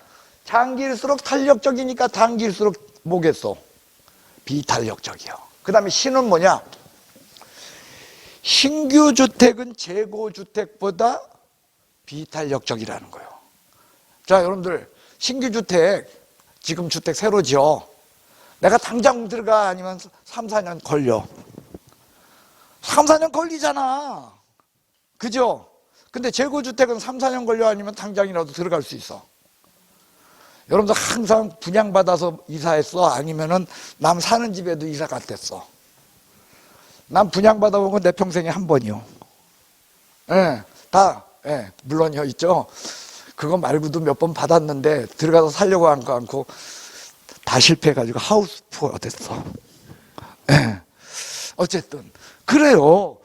장기일수록 탄력적이니까 단기일수록 뭐겠어? 비탄력적이요. 그 다음에 신은 뭐냐? 신규 주택은 재고 주택보다 비탄력적이라는 거예요. 자, 여러분들 신규 주택, 지금 주택 새로 지어. 내가 당장 들어가 아니면 3, 4년 걸려. 3, 4년 걸리잖아. 그죠? 근데 재고주택은 3, 4년 걸려 아니면 당장이라도 들어갈 수 있어. 여러분들 항상 분양받아서 이사했어? 아니면은 남 사는 집에도 이사 갔댔어? 난 분양받아본 건 내 평생에 한 번이요. 예, 물론요, 있죠. 그거 말고도 몇 번 받았는데 들어가서 살려고 한 거 않고 다 실패해가지고 하우스푸어가 됐어. 예. 어쨌든 그래요.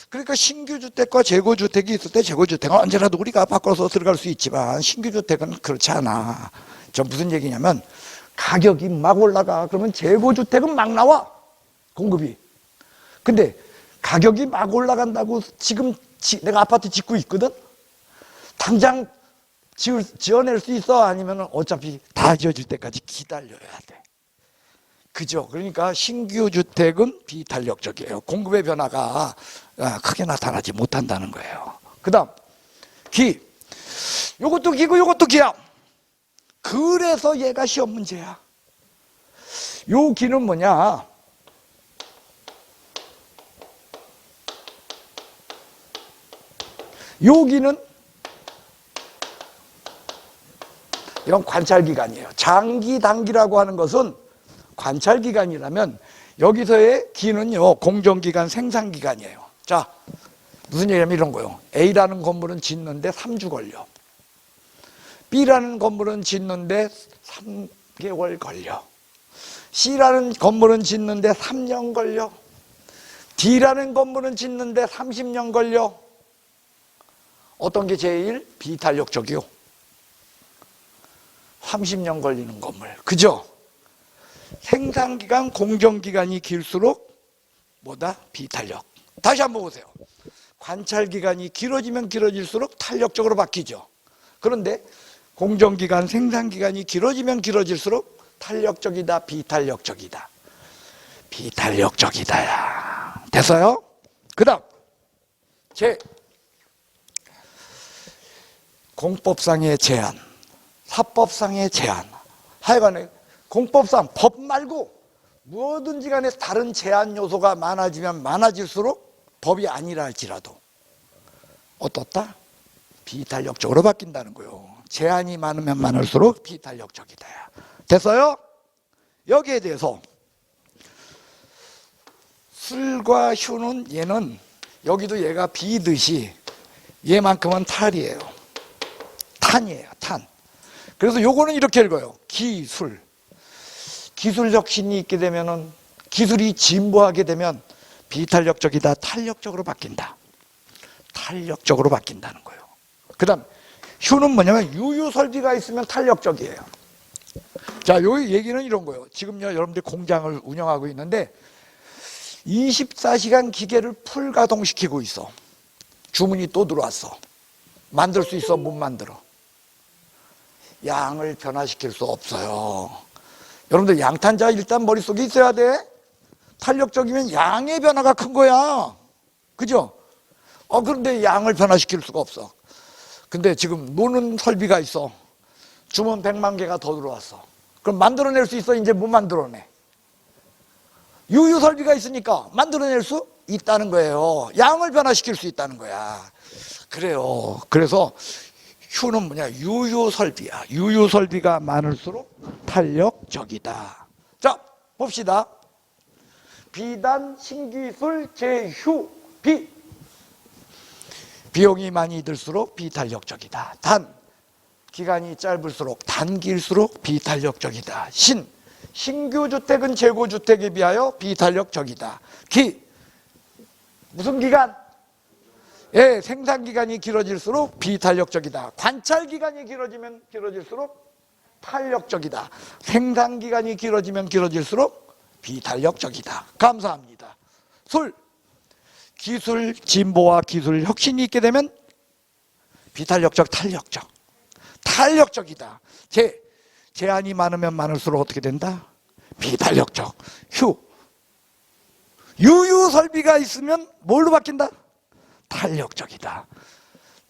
그러니까 신규주택과 재고주택이 있을 때 재고주택은 언제라도 우리가 바꿔서 들어갈 수 있지만 신규주택은 그렇지 않아. 저 무슨 얘기냐면 가격이 막 올라가. 그러면 재고주택은 막 나와. 공급이. 근데 가격이 막 올라간다고 지금 내가 아파트 짓고 있거든? 당장 지어낼 수 있어? 아니면 어차피 다 지어질 때까지 기다려야 돼. 그죠? 그러니까 신규 주택은 비탄력적이에요. 공급의 변화가 크게 나타나지 못한다는 거예요. 그 다음 기. 요것도 기고 요것도 기야. 그래서 얘가 시험 문제야. 요 기는 뭐냐? 요 기는 이건 관찰기간이에요. 장기, 단기라고 하는 것은 관찰기간이라면 여기서의 기는요, 공정기간, 생산기간이에요. 자, 무슨 얘기냐면 이런 거요. A라는 건물은 짓는데 3주 걸려. B라는 건물은 짓는데 3개월 걸려. C라는 건물은 짓는데 3년 걸려. D라는 건물은 짓는데 30년 걸려. 어떤 게 제일 비탄력적이요? 30년 걸리는 건물. 그죠? 생산기간, 공정기간이 길수록 뭐다? 비탄력. 다시 한번 보세요. 관찰기간이 길어지면 길어질수록 탄력적으로 바뀌죠. 그런데 공정기간, 생산기간이 길어지면 길어질수록 탄력적이다, 비탄력적이다. 비탄력적이다야. 됐어요? 그 다음 공법상의 제한, 사법상의 제한. 하여간에 공법상, 법 말고 뭐든지 간에 다른 제한 요소가 많아지면 많아질수록 법이 아니라 할지라도 어떻다? 비탄력적으로 바뀐다는 거예요. 제한이 많으면 많을수록 비탄력적이다. 됐어요? 여기에 대해서 술과 휴는 얘는 여기도 얘가 비듯이 얘만큼은 탈이에요. 탄이에요. 탄. 그래서 요거는 이렇게 읽어요. 기술. 기술 혁신이 있게 되면은, 기술이 진보하게 되면 비탄력적이다, 탄력적으로 바뀐다. 탄력적으로 바뀐다는 거예요. 그 다음 휴는 뭐냐면 유유 설비가 있으면 탄력적이에요. 자, 요 얘기는 이런 거예요. 지금요, 여러분들 공장을 운영하고 있는데 24시간 기계를 풀 가동시키고 있어. 주문이 또 들어왔어. 만들 수 있어? 못 만들어. 양을 변화시킬 수 없어요. 여러분들 양탄자 일단 머릿속에 있어야 돼. 탄력적이면 양의 변화가 큰 거야. 그죠? 그런데 양을 변화시킬 수가 없어. 근데 지금 노는 설비가 있어. 주문 100만 개가 더 들어왔어. 그럼 만들어낼 수 있어? 이제 못 만들어내. 유유 설비가 있으니까 만들어낼 수 있다는 거예요. 양을 변화시킬 수 있다는 거야. 그래요. 그래서 휴는 뭐냐? 유유 설비야. 유유 설비가 많을수록 탄력적이다. 자, 봅시다. 비단, 신기술, 재휴, 비용이 많이 들수록 비탄력적이다. 단, 기간이 짧을수록, 단길수록 비탄력적이다. 신규 주택은 재고 주택에 비하여 비탄력적이다. 무슨 기간? 예, 생산 기간이 길어질수록 비탄력적이다. 관찰 기간이 길어지면 길어질수록 탄력적이다. 생산 기간이 길어지면 길어질수록 비탄력적이다. 감사합니다. 기술 진보와 기술 혁신이 있게 되면 비탄력적, 탄력적이다. 제한이 많으면 많을수록 어떻게 된다? 비탄력적. 유유 설비가 있으면 뭘로 바뀐다? 탄력적이다.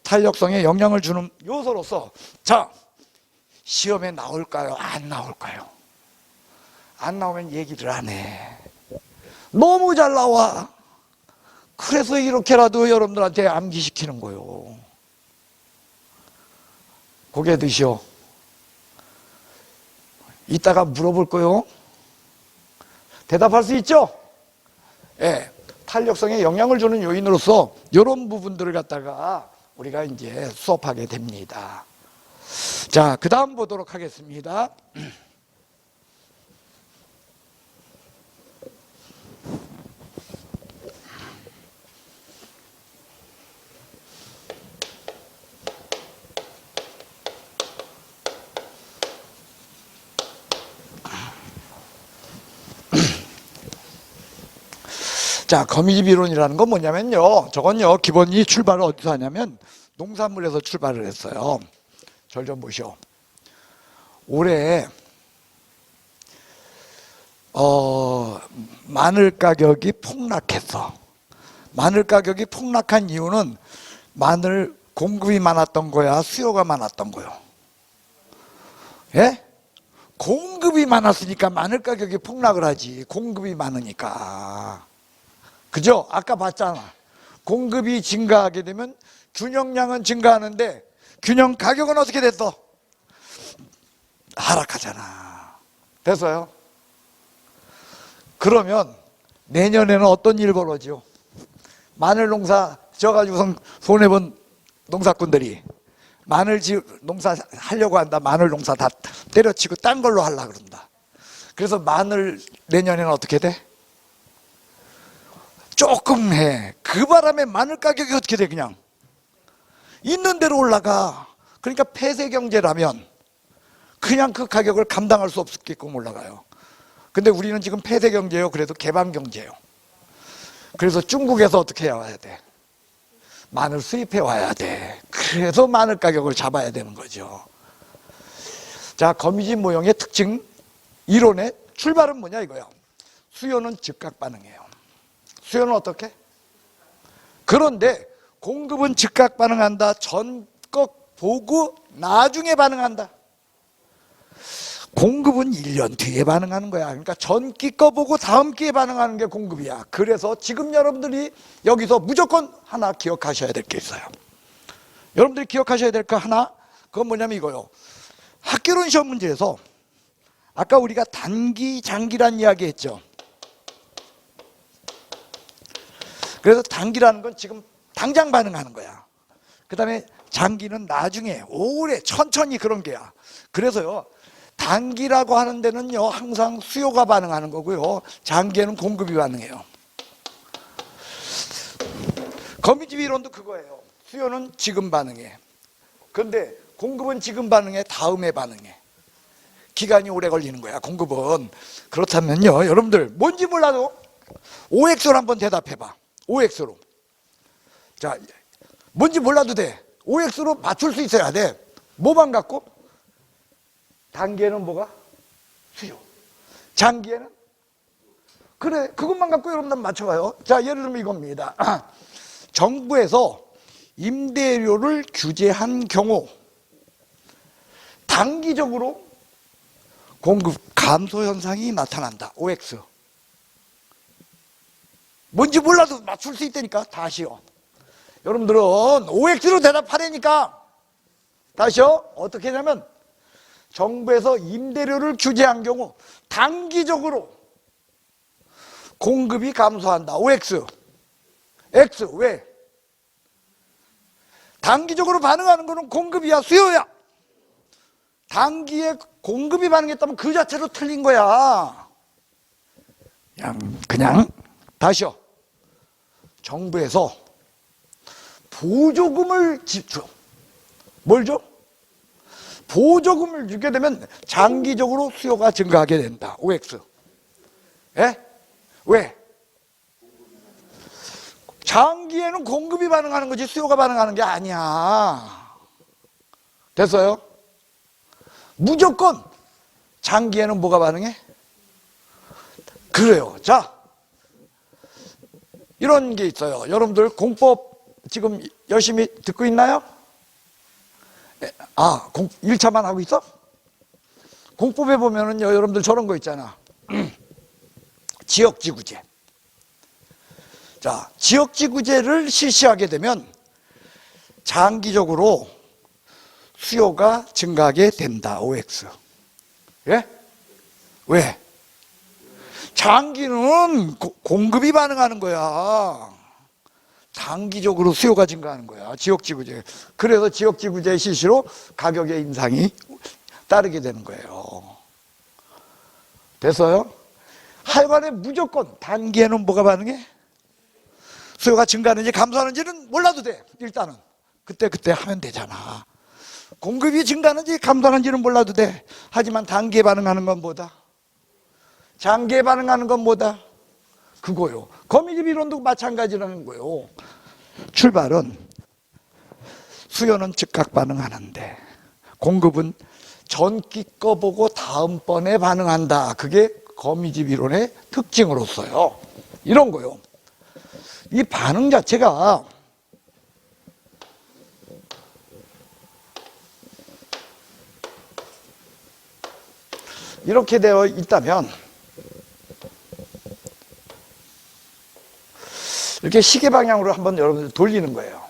탄력성에 영향을 주는 요소로서, 자, 시험에 나올까요? 안 나올까요? 안 나오면 얘기를 안 해. 너무 잘 나와. 그래서 이렇게라도 여러분들한테 암기시키는 거요. 고개 드시오. 이따가 물어볼 거요. 대답할 수 있죠? 예, 탄력성에 영향을 주는 요인으로서 이런 부분들을 갖다가 우리가 이제 수업하게 됩니다. 자, 그 다음 보도록 하겠습니다. 자, 거미집 이론이라는 건 뭐냐면요, 저건요, 기본이 출발을 어디서 하냐면 농산물에서 출발을 했어요. 절 좀 보시오. 올해 마늘 가격이 폭락했어. 마늘 가격이 폭락한 이유는 마늘 공급이 많았던 거야, 수요가 많았던 거요? 예? 공급이 많았으니까 마늘 가격이 폭락을 하지. 공급이 많으니까. 그죠? 아까 봤잖아. 공급이 증가하게 되면 균형량은 증가하는데 균형 가격은 어떻게 됐어? 하락하잖아. 됐어요? 그러면 내년에는 어떤 일 벌어지요? 마늘 농사 져가지고 손해본 농사꾼들이 마늘 농사 하려고 한다. 마늘 농사 다 때려치고 딴 걸로 하려고 그런다. 그래서 마늘 내년에는 어떻게 돼? 조금 해. 그 바람에 마늘 가격이 어떻게 돼? 그냥 있는 대로 올라가. 그러니까 폐쇄 경제라면 그냥 그 가격을 감당할 수 없게끔 올라가요. 근데 우리는 지금 폐쇄 경제예요. 그래도 개방 경제예요. 그래서 중국에서 어떻게 해야 돼? 마늘 수입해 와야 돼. 그래서 마늘 가격을 잡아야 되는 거죠. 자, 거미집 모형의 특징 이론의 출발은 뭐냐 이거야. 수요는 즉각 반응해요. 수요는 어떻게? 그런데 공급은 즉각 반응한다. 전껏 보고 나중에 반응한다. 공급은 1년 뒤에 반응하는 거야. 그러니까 전기 거 보고 다음 기에 반응하는 게 공급이야. 그래서 지금 여러분들이 여기서 무조건 하나 기억하셔야 될 게 있어요. 여러분들이 기억하셔야 될 거 하나, 그건 뭐냐면 이거요. 학교론 시험 문제에서 아까 우리가 단기, 장기란 이야기 했죠. 그래서 단기라는 건 지금 당장 반응하는 거야. 그 다음에 장기는 나중에 오래 천천히 그런 게야. 그래서요, 단기라고 하는 데는요 항상 수요가 반응하는 거고요, 장기에는 공급이 반응해요. 거미집 이론도 그거예요. 수요는 지금 반응해. 그런데 공급은 지금 반응해, 다음에 반응해. 기간이 오래 걸리는 거야, 공급은. 그렇다면요, 여러분들 뭔지 몰라도 OX로 한번 대답해봐. OX로. 자, 뭔지 몰라도 돼. OX로 맞출 수 있어야 돼. 뭐만 갖고? 단기에는 뭐가? 수요. 장기에는? 그래, 그것만 갖고 여러분들 맞춰봐요. 자, 예를 들면 이겁니다. 정부에서 임대료를 규제한 경우 단기적으로 공급 감소 현상이 나타난다. OX. 뭔지 몰라도 맞출 수 있다니까. 다시요. 여러분들은 OX로 대답하라니까. 다시요. 어떻게 하냐면 정부에서 임대료를 규제한 경우 단기적으로 공급이 감소한다. OX. X. 왜? 단기적으로 반응하는 거는 공급이야, 수요야. 단기에 공급이 반응했다면 그 자체로 틀린 거야. 그냥 다시요. 정부에서 보조금을 줘. 뭘 줘? 보조금을 주게 되면 장기적으로 수요가 증가하게 된다. OX. 예? 왜? 장기에는 공급이 반응하는 거지 수요가 반응하는 게 아니야. 됐어요? 무조건 장기에는 뭐가 반응해? 그래요. 자, 이런 게 있어요. 여러분들 공법 지금 열심히 듣고 있나요? 아, 1차만 하고 있어? 공법에 보면은 여러분들 저런 거 있잖아. 지역지구제. 자, 지역지구제를 실시하게 되면 장기적으로 수요가 증가하게 된다. OX. 예? 왜? 장기는 공급이 반응하는 거야. 단기적으로 수요가 증가하는 거야. 지역지구제. 그래서 지역지구제 실시로 가격의 인상이 따르게 되는 거예요. 됐어요? 하여간에 무조건 단기에는 뭐가 반응해? 수요가 증가하는지 감소하는지는 몰라도 돼. 일단은 그때 하면 되잖아. 공급이 증가하는지 감소하는지는 몰라도 돼. 하지만 단기에 반응하는 건 뭐다? 장기에 반응하는 건 뭐다? 그거요. 거미집 이론도 마찬가지라는 거예요. 출발은 수요는 즉각 반응하는데 공급은 전기 거 보고 다음번에 반응한다. 그게 거미집 이론의 특징으로서요. 이런 거요. 이 반응 자체가 이렇게 되어 있다면 이렇게 시계 방향으로 한번 여러분들 돌리는 거예요.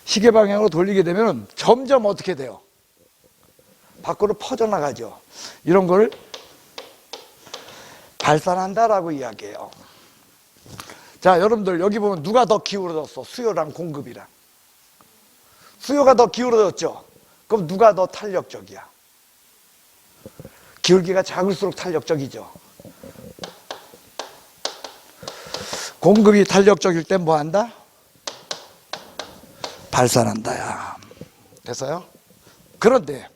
시계 방향으로 돌리게 되면 점점 어떻게 돼요? 밖으로 퍼져나가죠. 이런 걸 발산한다라고 이야기해요. 자, 여러분들 여기 보면 누가 더 기울어졌어? 수요랑 공급이랑. 수요가 더 기울어졌죠? 그럼 누가 더 탄력적이야? 기울기가 작을수록 탄력적이죠. 공급이 탄력적일 때 뭐 한다? 발산한다야. 됐어요? 그런데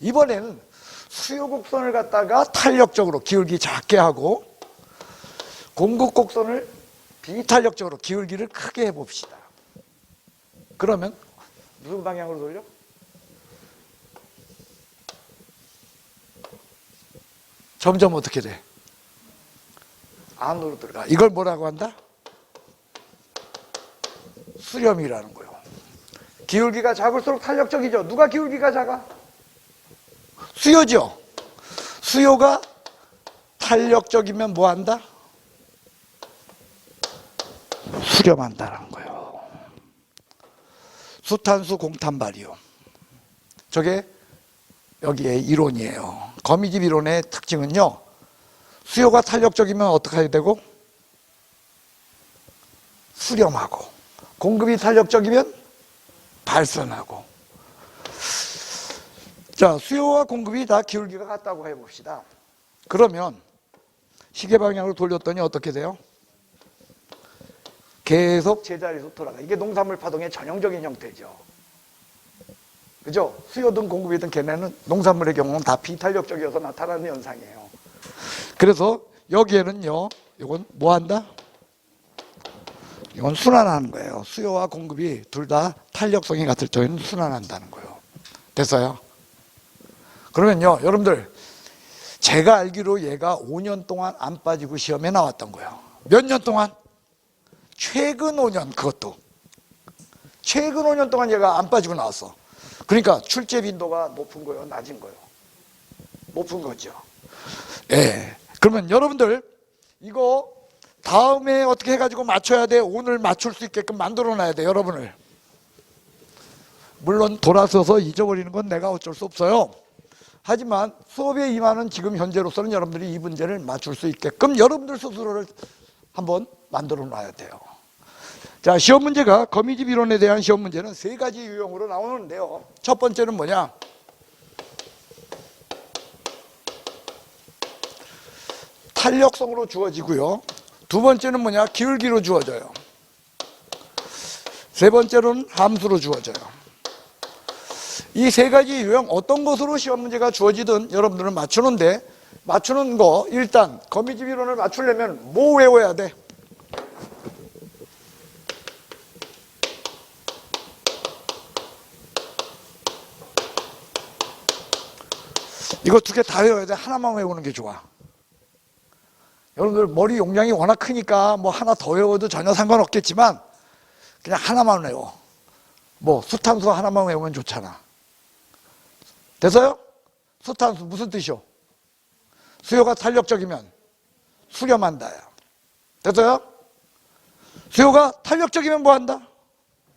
이번에는 수요 곡선을 갖다가 탄력적으로 기울기 작게 하고 공급 곡선을 비탄력적으로 기울기를 크게 해봅시다. 그러면 무슨 방향으로 돌려? 점점 어떻게 돼? 안으로 들어가. 이걸 뭐라고 한다? 수렴이라는 거예요. 기울기가 작을수록 탄력적이죠. 누가 기울기가 작아? 수요죠. 수요가 탄력적이면 뭐 한다? 수렴한다는 거예요. 수탄수 공탄발이요. 저게 여기에 이론이에요. 거미집 이론의 특징은요. 수요가 탄력적이면 어떻게 해야 되고? 수렴하고. 공급이 탄력적이면 발산하고. 자, 수요와 공급이 다 기울기가 같다고 해봅시다. 그러면 시계 방향으로 돌렸더니 어떻게 돼요? 계속 제자리로 돌아가. 이게 농산물 파동의 전형적인 형태죠. 그죠? 수요든 공급이든 걔네는 농산물의 경우는 다 비탄력적이어서 나타나는 현상이에요. 그래서 여기에는요, 이건 뭐 한다? 이건 순환하는 거예요. 수요와 공급이 둘 다 탄력성이 같을 때에는 순환한다는 거예요. 됐어요? 그러면요, 여러분들, 제가 알기로 얘가 5년 동안 안 빠지고 시험에 나왔던 거예요. 몇 년 동안? 최근 5년, 그것도. 최근 5년 동안 얘가 안 빠지고 나왔어. 그러니까 출제 빈도가 높은 거예요, 낮은 거예요? 높은 거죠. 예. 그러면 여러분들, 이거 다음에 어떻게 해가지고 맞춰야 돼? 오늘 맞출 수 있게끔 만들어 놔야 돼, 여러분을. 물론 돌아서서 잊어버리는 건 내가 어쩔 수 없어요. 하지만 수업에 임하는 지금 현재로서는 여러분들이 이 문제를 맞출 수 있게끔 여러분들 스스로를 한번 만들어 놔야 돼요. 자, 시험 문제가 거미집 이론에 대한 시험 문제는 세 가지 유형으로 나오는데요. 첫 번째는 뭐냐? 탄력성으로 주어지고요. 두 번째는 뭐냐? 기울기로 주어져요. 세 번째로는 함수로 주어져요. 이 세 가지 유형 어떤 것으로 시험 문제가 주어지든 여러분들은 맞추는데, 맞추는 거 일단 거미집 이론을 맞추려면 뭐 외워야 돼? 이거 두 개 다 외워야 돼. 하나만 외우는 게 좋아. 여러분들 머리 용량이 워낙 크니까 뭐 하나 더 외워도 전혀 상관없겠지만 그냥 하나만 외워. 뭐 수탄수 하나만 외우면 좋잖아. 됐어요? 수탄수 무슨 뜻이요? 수요가 탄력적이면 수렴한다야. 됐어요? 수요가 탄력적이면 뭐한다?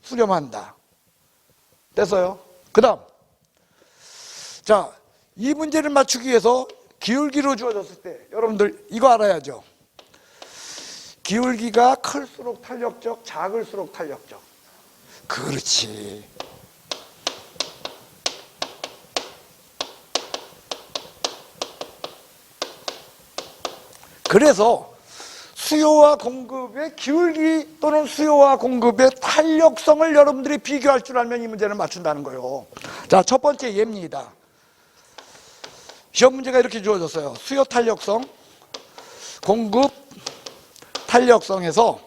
수렴한다. 됐어요? 그 다음, 자, 이 문제를 맞추기 위해서 기울기로 주어졌을 때 여러분들 이거 알아야죠. 기울기가 클수록 탄력적, 작을수록 탄력적. 그렇지. 그래서 수요와 공급의 기울기 또는 수요와 공급의 탄력성을 여러분들이 비교할 줄 알면 이 문제를 맞춘다는 거예요. 자, 첫 번째 예입니다. 시험 문제가 이렇게 주어졌어요. 수요 탄력성, 공급 탄력성에서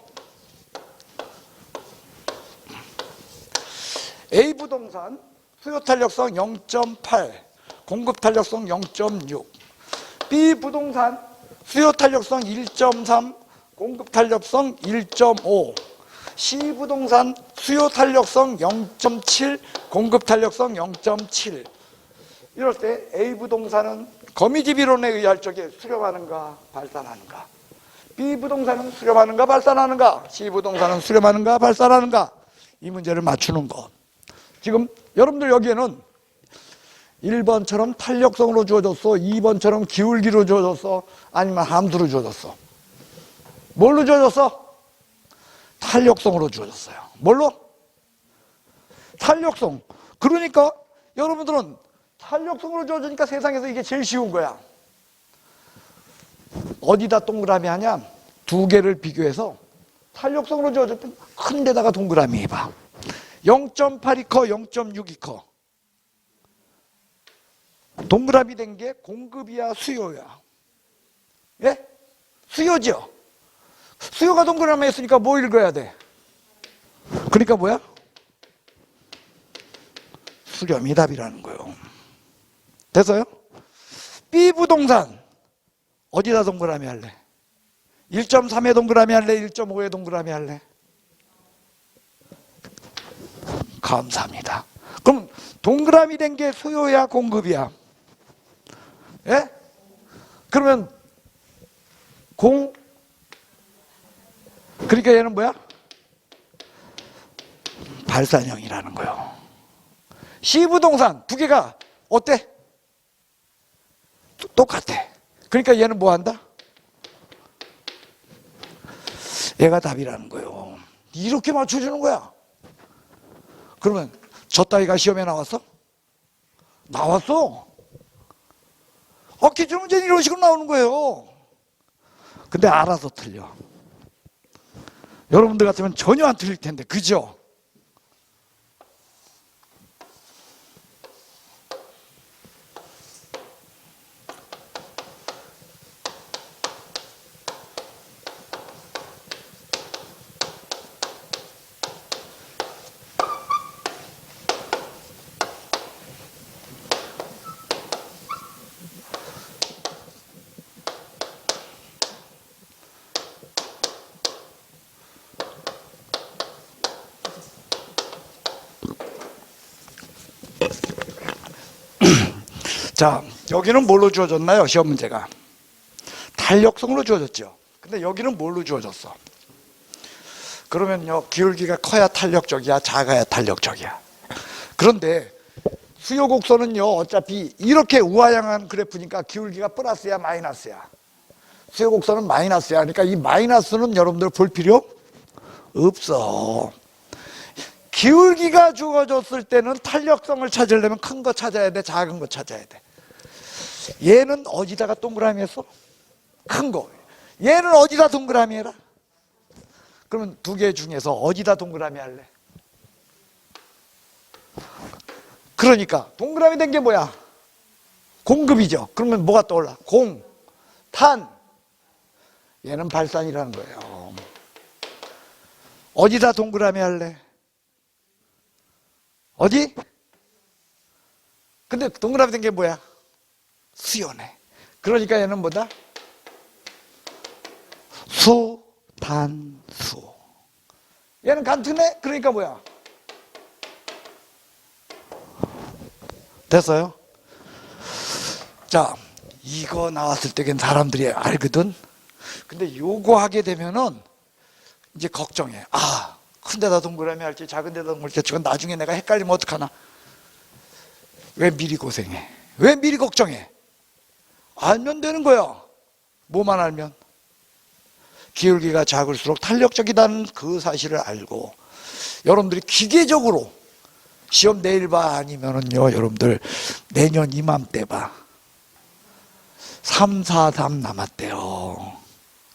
A 부동산 수요 탄력성 0.8, 공급 탄력성 0.6, B 부동산 수요 탄력성 1.3, 공급 탄력성 1.5, C 부동산 수요 탄력성 0.7, 공급 탄력성 0.7. 이럴 때 A 부동산은 거미집 이론에 의할 적에 수렴하는가 발산하는가, B 부동산은 수렴하는가 발산하는가, C 부동산은 수렴하는가 발산하는가, 이 문제를 맞추는 것. 지금 여러분들 여기에는 1번처럼 탄력성으로 주어졌어, 2번처럼 기울기로 주어졌어, 아니면 함수로 주어졌어. 뭘로 주어졌어? 탄력성으로 주어졌어요. 뭘로? 탄력성. 그러니까 여러분들은 탄력성으로 주어지니까 세상에서 이게 제일 쉬운 거야. 어디다 동그라미 하냐? 두 개를 비교해서 탄력성으로 주어질 때 큰 데다가 동그라미 해봐. 0.8이 커, 0.6이 커. 동그라미 된 게 공급이야, 수요야? 예? 수요죠? 수요가 동그라미 했으니까 뭐 읽어야 돼? 그러니까 뭐야? 수렴이 답이라는 거예요. 됐어요? B 부동산 어디다 동그라미 할래? 1.3에 동그라미 할래? 1.5에 동그라미 할래? 감사합니다. 그럼 동그라미 된 게 수요야, 공급이야? 예? 그러면 그러니까 얘는 뭐야? 발산형이라는 거예요. C 부동산 두 개가 어때? 똑같아. 그러니까 얘는 뭐 한다? 얘가 답이라는 거예요. 이렇게 맞춰주는 거야. 그러면 저 따위가 시험에 나왔어? 나왔어. 기출 문제는 이런 식으로 나오는 거예요. 근데 알아서 틀려. 여러분들 같으면 전혀 안 틀릴 텐데, 그죠? 자, 여기는 뭘로 주어졌나요? 시험 문제가 탄력성으로 주어졌죠. 근데 여기는 뭘로 주어졌어? 그러면요, 기울기가 커야 탄력적이야, 작아야 탄력적이야. 그런데 수요 곡선은요, 어차피 이렇게 우하향한 그래프니까 기울기가 플러스야 마이너스야? 수요 곡선은 마이너스야. 그러니까 이 마이너스는 여러분들 볼 필요 없어. 기울기가 주어졌을 때는 탄력성을 찾으려면 큰 거 찾아야 돼, 작은 거 찾아야 돼. 얘는 어디다가 동그라미 했어? 큰 거. 얘는 어디다 동그라미 해라? 그러면 두 개 중에서 어디다 동그라미 할래? 그러니까 동그라미 된 게 뭐야? 공급이죠. 그러면 뭐가 떠올라? 공, 탄. 얘는 발산이라는 거예요. 어디다 동그라미 할래? 어디? 근데 동그라미 된 게 뭐야? 수요네. 그러니까 얘는 뭐다? 수, 단, 수. 얘는 간투네? 그러니까 뭐야? 됐어요? 자, 이거 나왔을 때는 사람들이 알거든. 근데 요거 하게 되면은 이제 걱정해. 아, 큰 데다 동그라미 할지 작은 데다 동그라미 할지 저건 나중에 내가 헷갈리면 어떡하나. 왜 미리 고생해? 왜 미리 걱정해? 알면 되는 거야. 뭐만 알면. 기울기가 작을수록 탄력적이다는 그 사실을 알고, 여러분들이 기계적으로 시험 내일 봐 아니면은요 여러분들 내년 이맘때 봐 3, 4, 3 남았대요.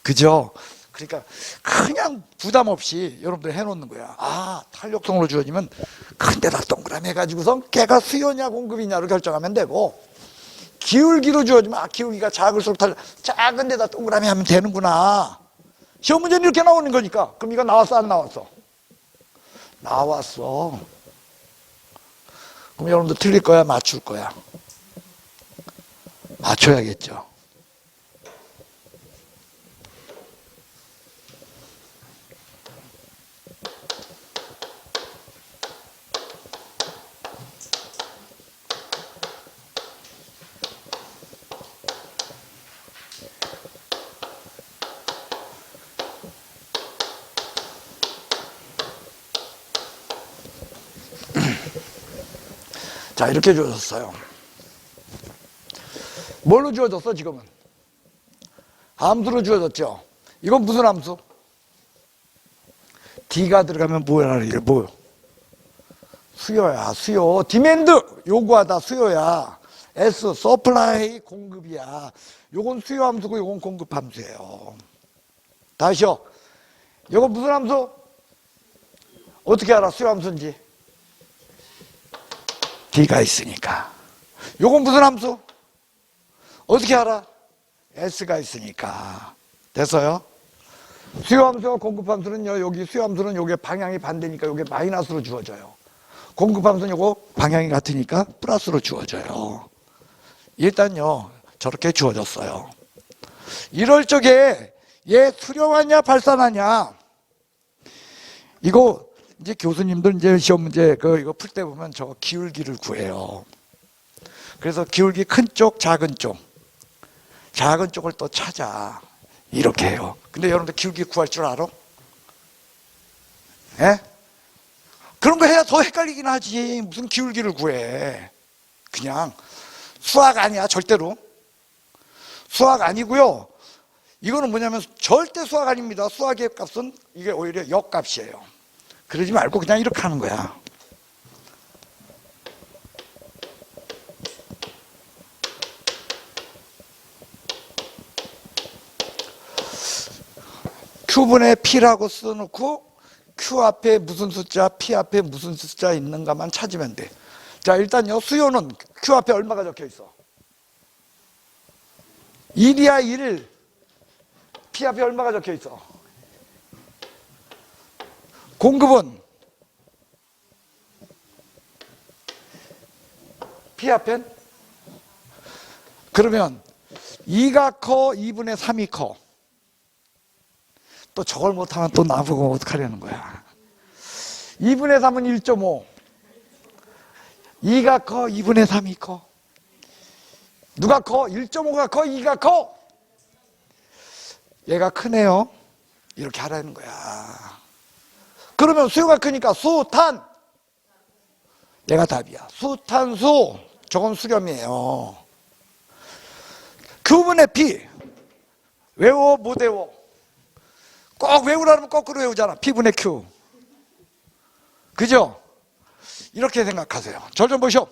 그죠? 그러니까 그냥 부담 없이 여러분들 해놓는 거야. 아, 탄력성으로 주어지면 큰 데다 동그라미 해가지고서 걔가 수요냐 공급이냐로 결정하면 되고, 기울기로 주어지면 아, 기울기가 작을수록 작은 데다 동그라미 하면 되는구나. 시험 문제는 이렇게 나오는 거니까. 그럼 이거 나왔어 안 나왔어? 나왔어. 그럼 여러분들 틀릴 거야 맞출 거야? 맞춰야겠죠. 자, 이렇게 주어졌어요. 뭘로 주어졌어 지금은? 함수로 주어졌죠. 이건 무슨 함수? D가 들어가면 뭐야? 이게 뭐? 수요야, 수요. 디맨드, 요구하다, 수요야. S, 서플라이, 공급이야. 요건 수요 함수고 요건 공급 함수예요. 다시요. 요건 무슨 함수? 어떻게 알아 수요 함수인지? D가 있으니까. 요건 무슨 함수? 어떻게 알아? S가 있으니까. 됐어요? 수요함수와 공급함수는요, 여기 수요함수는 요게 방향이 반대니까 요게 마이너스로 주어져요. 공급함수는 요거 방향이 같으니까 플러스로 주어져요. 일단요, 저렇게 주어졌어요. 이럴 적에 얘 수렴하냐 발산하냐, 이거 이제 교수님들 이제 시험 문제 이거 풀 때 보면 저 기울기를 구해요. 그래서 기울기 큰 쪽, 작은 쪽, 작은 쪽을 또 찾아. 이렇게 해요. 근데 여러분들 기울기 구할 줄 알아? 예? 그런 거 해야 더 헷갈리긴 하지. 무슨 기울기를 구해. 그냥 수학 아니야 절대로. 수학 아니고요. 이거는 뭐냐면 절대 수학 아닙니다. 수학의 값은 이게 오히려 역값이에요. 그러지 말고 그냥 이렇게 하는 거야. Q분의 P라고 써놓고 Q 앞에 무슨 숫자, P 앞에 무슨 숫자 있는가만 찾으면 돼. 자, 일단요, 수요는 Q 앞에 얼마가 적혀 있어? 1이야 1. P 앞에 얼마가 적혀 있어? 공급은 P 앞엔? 그러면 2가 커, 2분의 3이 커. 또 저걸 못하면 또 나보고 어떡하려는 거야. 2분의 3은 1.5. 2가 커, 2분의 3이 커. 누가 커? 1.5가 커, 2가 커? 얘가 크네요. 이렇게 하라는 거야. 그러면 수요가 크니까 수탄. 얘가 답이야. 수탄수. 저건 수렴이에요. Q분의 P. 외워 못 외워? 꼭 외우라면 거꾸로 외우잖아. P분의 Q. 그죠? 이렇게 생각하세요. 저 좀 보시오.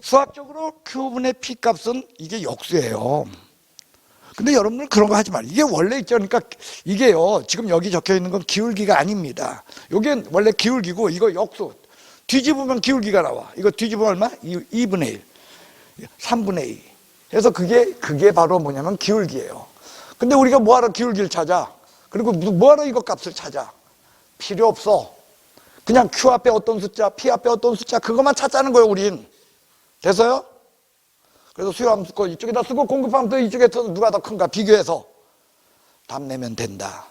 수학적으로 Q분의 P 값은 이게 역수예요. 근데 여러분들 그런 거 하지 말아요. 이게 원래 있죠. 그러니까 이게요, 지금 여기 적혀 있는 건 기울기가 아닙니다. 이게 원래 기울기고 이거 역수. 뒤집으면 기울기가 나와. 이거 뒤집으면 얼마? 2분의 1. 3분의 2. 그래서 그게 바로 뭐냐면 기울기예요. 근데 우리가 뭐하러 기울기를 찾아? 그리고 뭐하러 이거 값을 찾아? 필요 없어. 그냥 Q 앞에 어떤 숫자, P 앞에 어떤 숫자, 그것만 찾자는 거예요, 우린. 됐어요? 그래서 수요함수 거 이쪽에다 쓰고 공급함수 이쪽에서 누가 더 큰가 비교해서 답 내면 된다.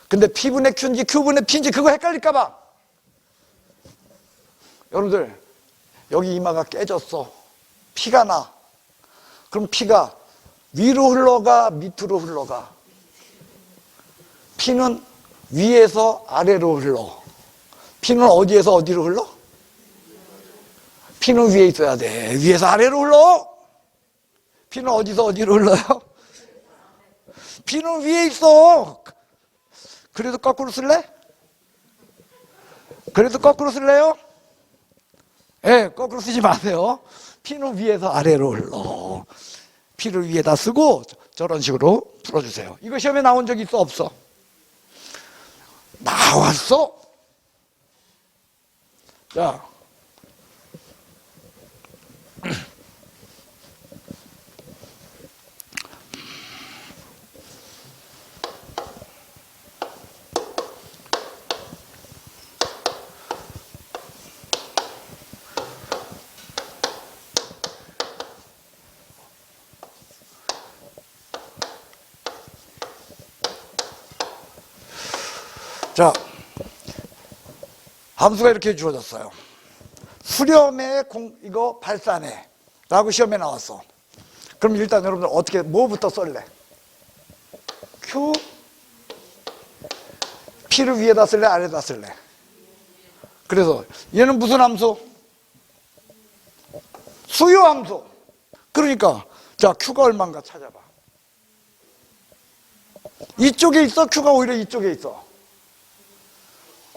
근데 P분의 Q인지 Q분의 P인지 그거 헷갈릴까봐 여러분들 여기 이마가 깨졌어. 피가 나. 그럼 피가 위로 흘러가 밑으로 흘러가? 피는 위에서 아래로 흘러. 피는 어디에서 어디로 흘러? 피는 위에 있어야 돼. 위에서 아래로 흘러. 피는 어디서 어디로 흘러요? 피는 위에 있어. 그래도 거꾸로 쓸래? 그래도 거꾸로 쓸래요? 네, 거꾸로 쓰지 마세요. 피는 위에서 아래로 흘러. 피를 위에다 쓰고 저런 식으로 풀어주세요. 이거 시험에 나온 적 있어? 없어? 나왔어. 자, 자, 함수가 이렇게 주어졌어요. 수렴의 이거 발산해 라고 시험에 나왔어. 그럼 일단 여러분들 어떻게 뭐부터 쓸래? Q P를 위에다 쓸래? 아래다 쓸래? 그래서 얘는 무슨 함수? 수요 함수. 그러니까 자, Q가 얼마인가 찾아봐. 이쪽에 있어? Q가 오히려 이쪽에 있어?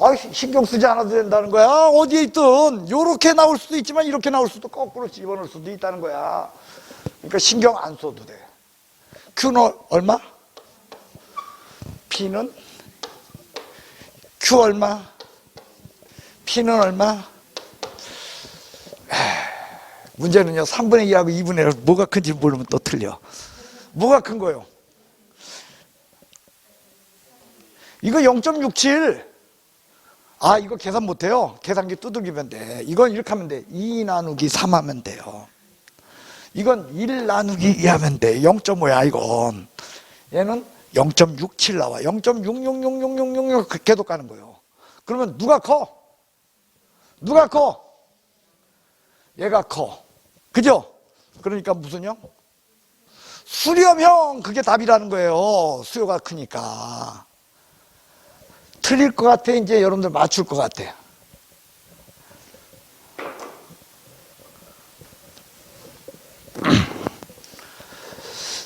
아, 신경 쓰지 않아도 된다는 거야. 어디에 있든 이렇게 나올 수도 있지만 이렇게 나올 수도, 거꾸로 집어넣을 수도 있다는 거야. 그러니까 신경 안 써도 돼. Q는 얼마? P는 Q 얼마? P는 얼마? 문제는요, 3분의 2하고 2분의 1 뭐가 큰지 모르면 또 틀려. 뭐가 큰 거예요? 이거 0.67. 아, 이거 계산 못해요. 계산기 두들기면 돼. 이건 이렇게 하면 돼. 2 나누기 3 하면 돼요. 이건 1 나누기 2 하면 돼. 0.5야 이건. 얘는 0.67 나와. 0.6666666 계속 가는 거예요. 그러면 누가 커? 누가 커? 얘가 커. 그죠? 그러니까 무슨 형? 수렴형. 그게 답이라는 거예요. 수요가 크니까. 틀릴 것 같아? 이제 여러분들 맞출 것 같아?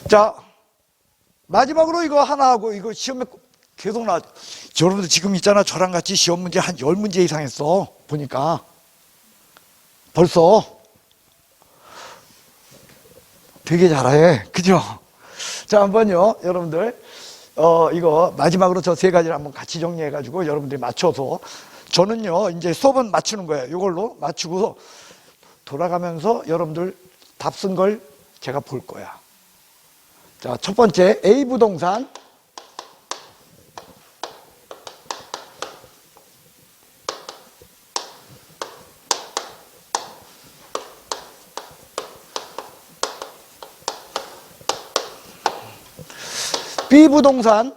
자, 마지막으로 이거 하나 하고, 이거 시험에 계속 나와. 여러분들 지금 있잖아, 저랑 같이 시험 문제 한 10문제 이상 했어. 보니까 벌써 되게 잘해. 그죠? 자, 한번요 여러분들 이거 마지막으로 저 세 가지를 한번 같이 정리해가지고 여러분들이 맞춰서, 저는요 이제 수업은 맞추는 거예요. 이걸로 맞추고 돌아가면서 여러분들 답 쓴 걸 제가 볼 거야. 자, 첫 번째 A 부동산. B 부동산.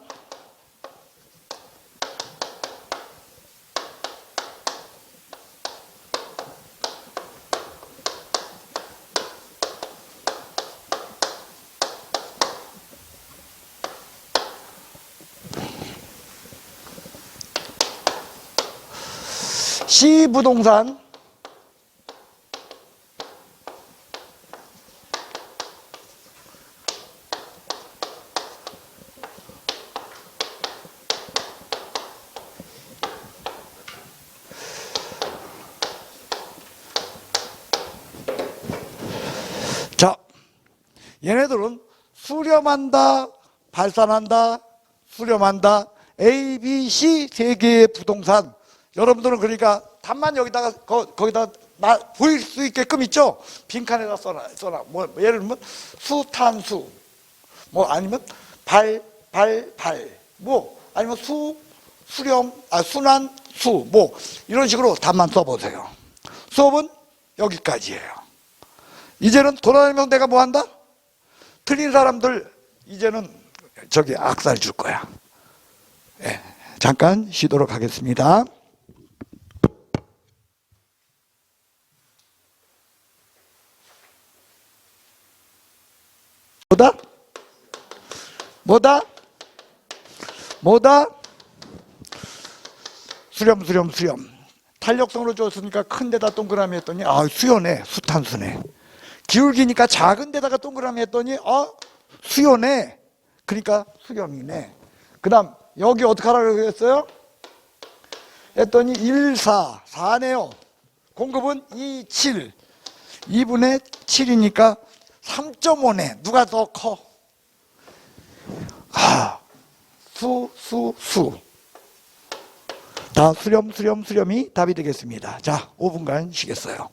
C 부동산. 자, 얘네들은 수렴한다, 발산한다, 수렴한다. A, B, C 세 개의 부동산. 여러분들은 그러니까 답만 여기다가 거기다 보일 수 있게끔 있죠. 빈칸에다 써놔. 뭐 예를 들면 수탄수, 뭐 아니면 발, 뭐 아니면 수렴, 순환수, 뭐 이런 식으로 답만 써보세요. 수업은 여기까지예요. 이제는 돌아다니면서 내가 뭐 한다? 틀린 사람들 이제는 저기 악살 줄 거야. 네, 잠깐 쉬도록 하겠습니다. 뭐다? 뭐다? 뭐다? 수렴. 탄력성으로 줬으니까 큰 데다 동그라미 했더니 수요네. 수탄수네. 기울기니까 작은 데다가 동그라미 했더니 수요네. 그러니까 수렴이네. 그 다음 여기 어떻게 하라고 했어요? 했더니 1, 4, 4네요. 공급은 2, 7. 2분의 7이니까 3.5네. 누가 더 커? 수. 다 수렴이 답이 되겠습니다. 자, 5분간 쉬겠어요.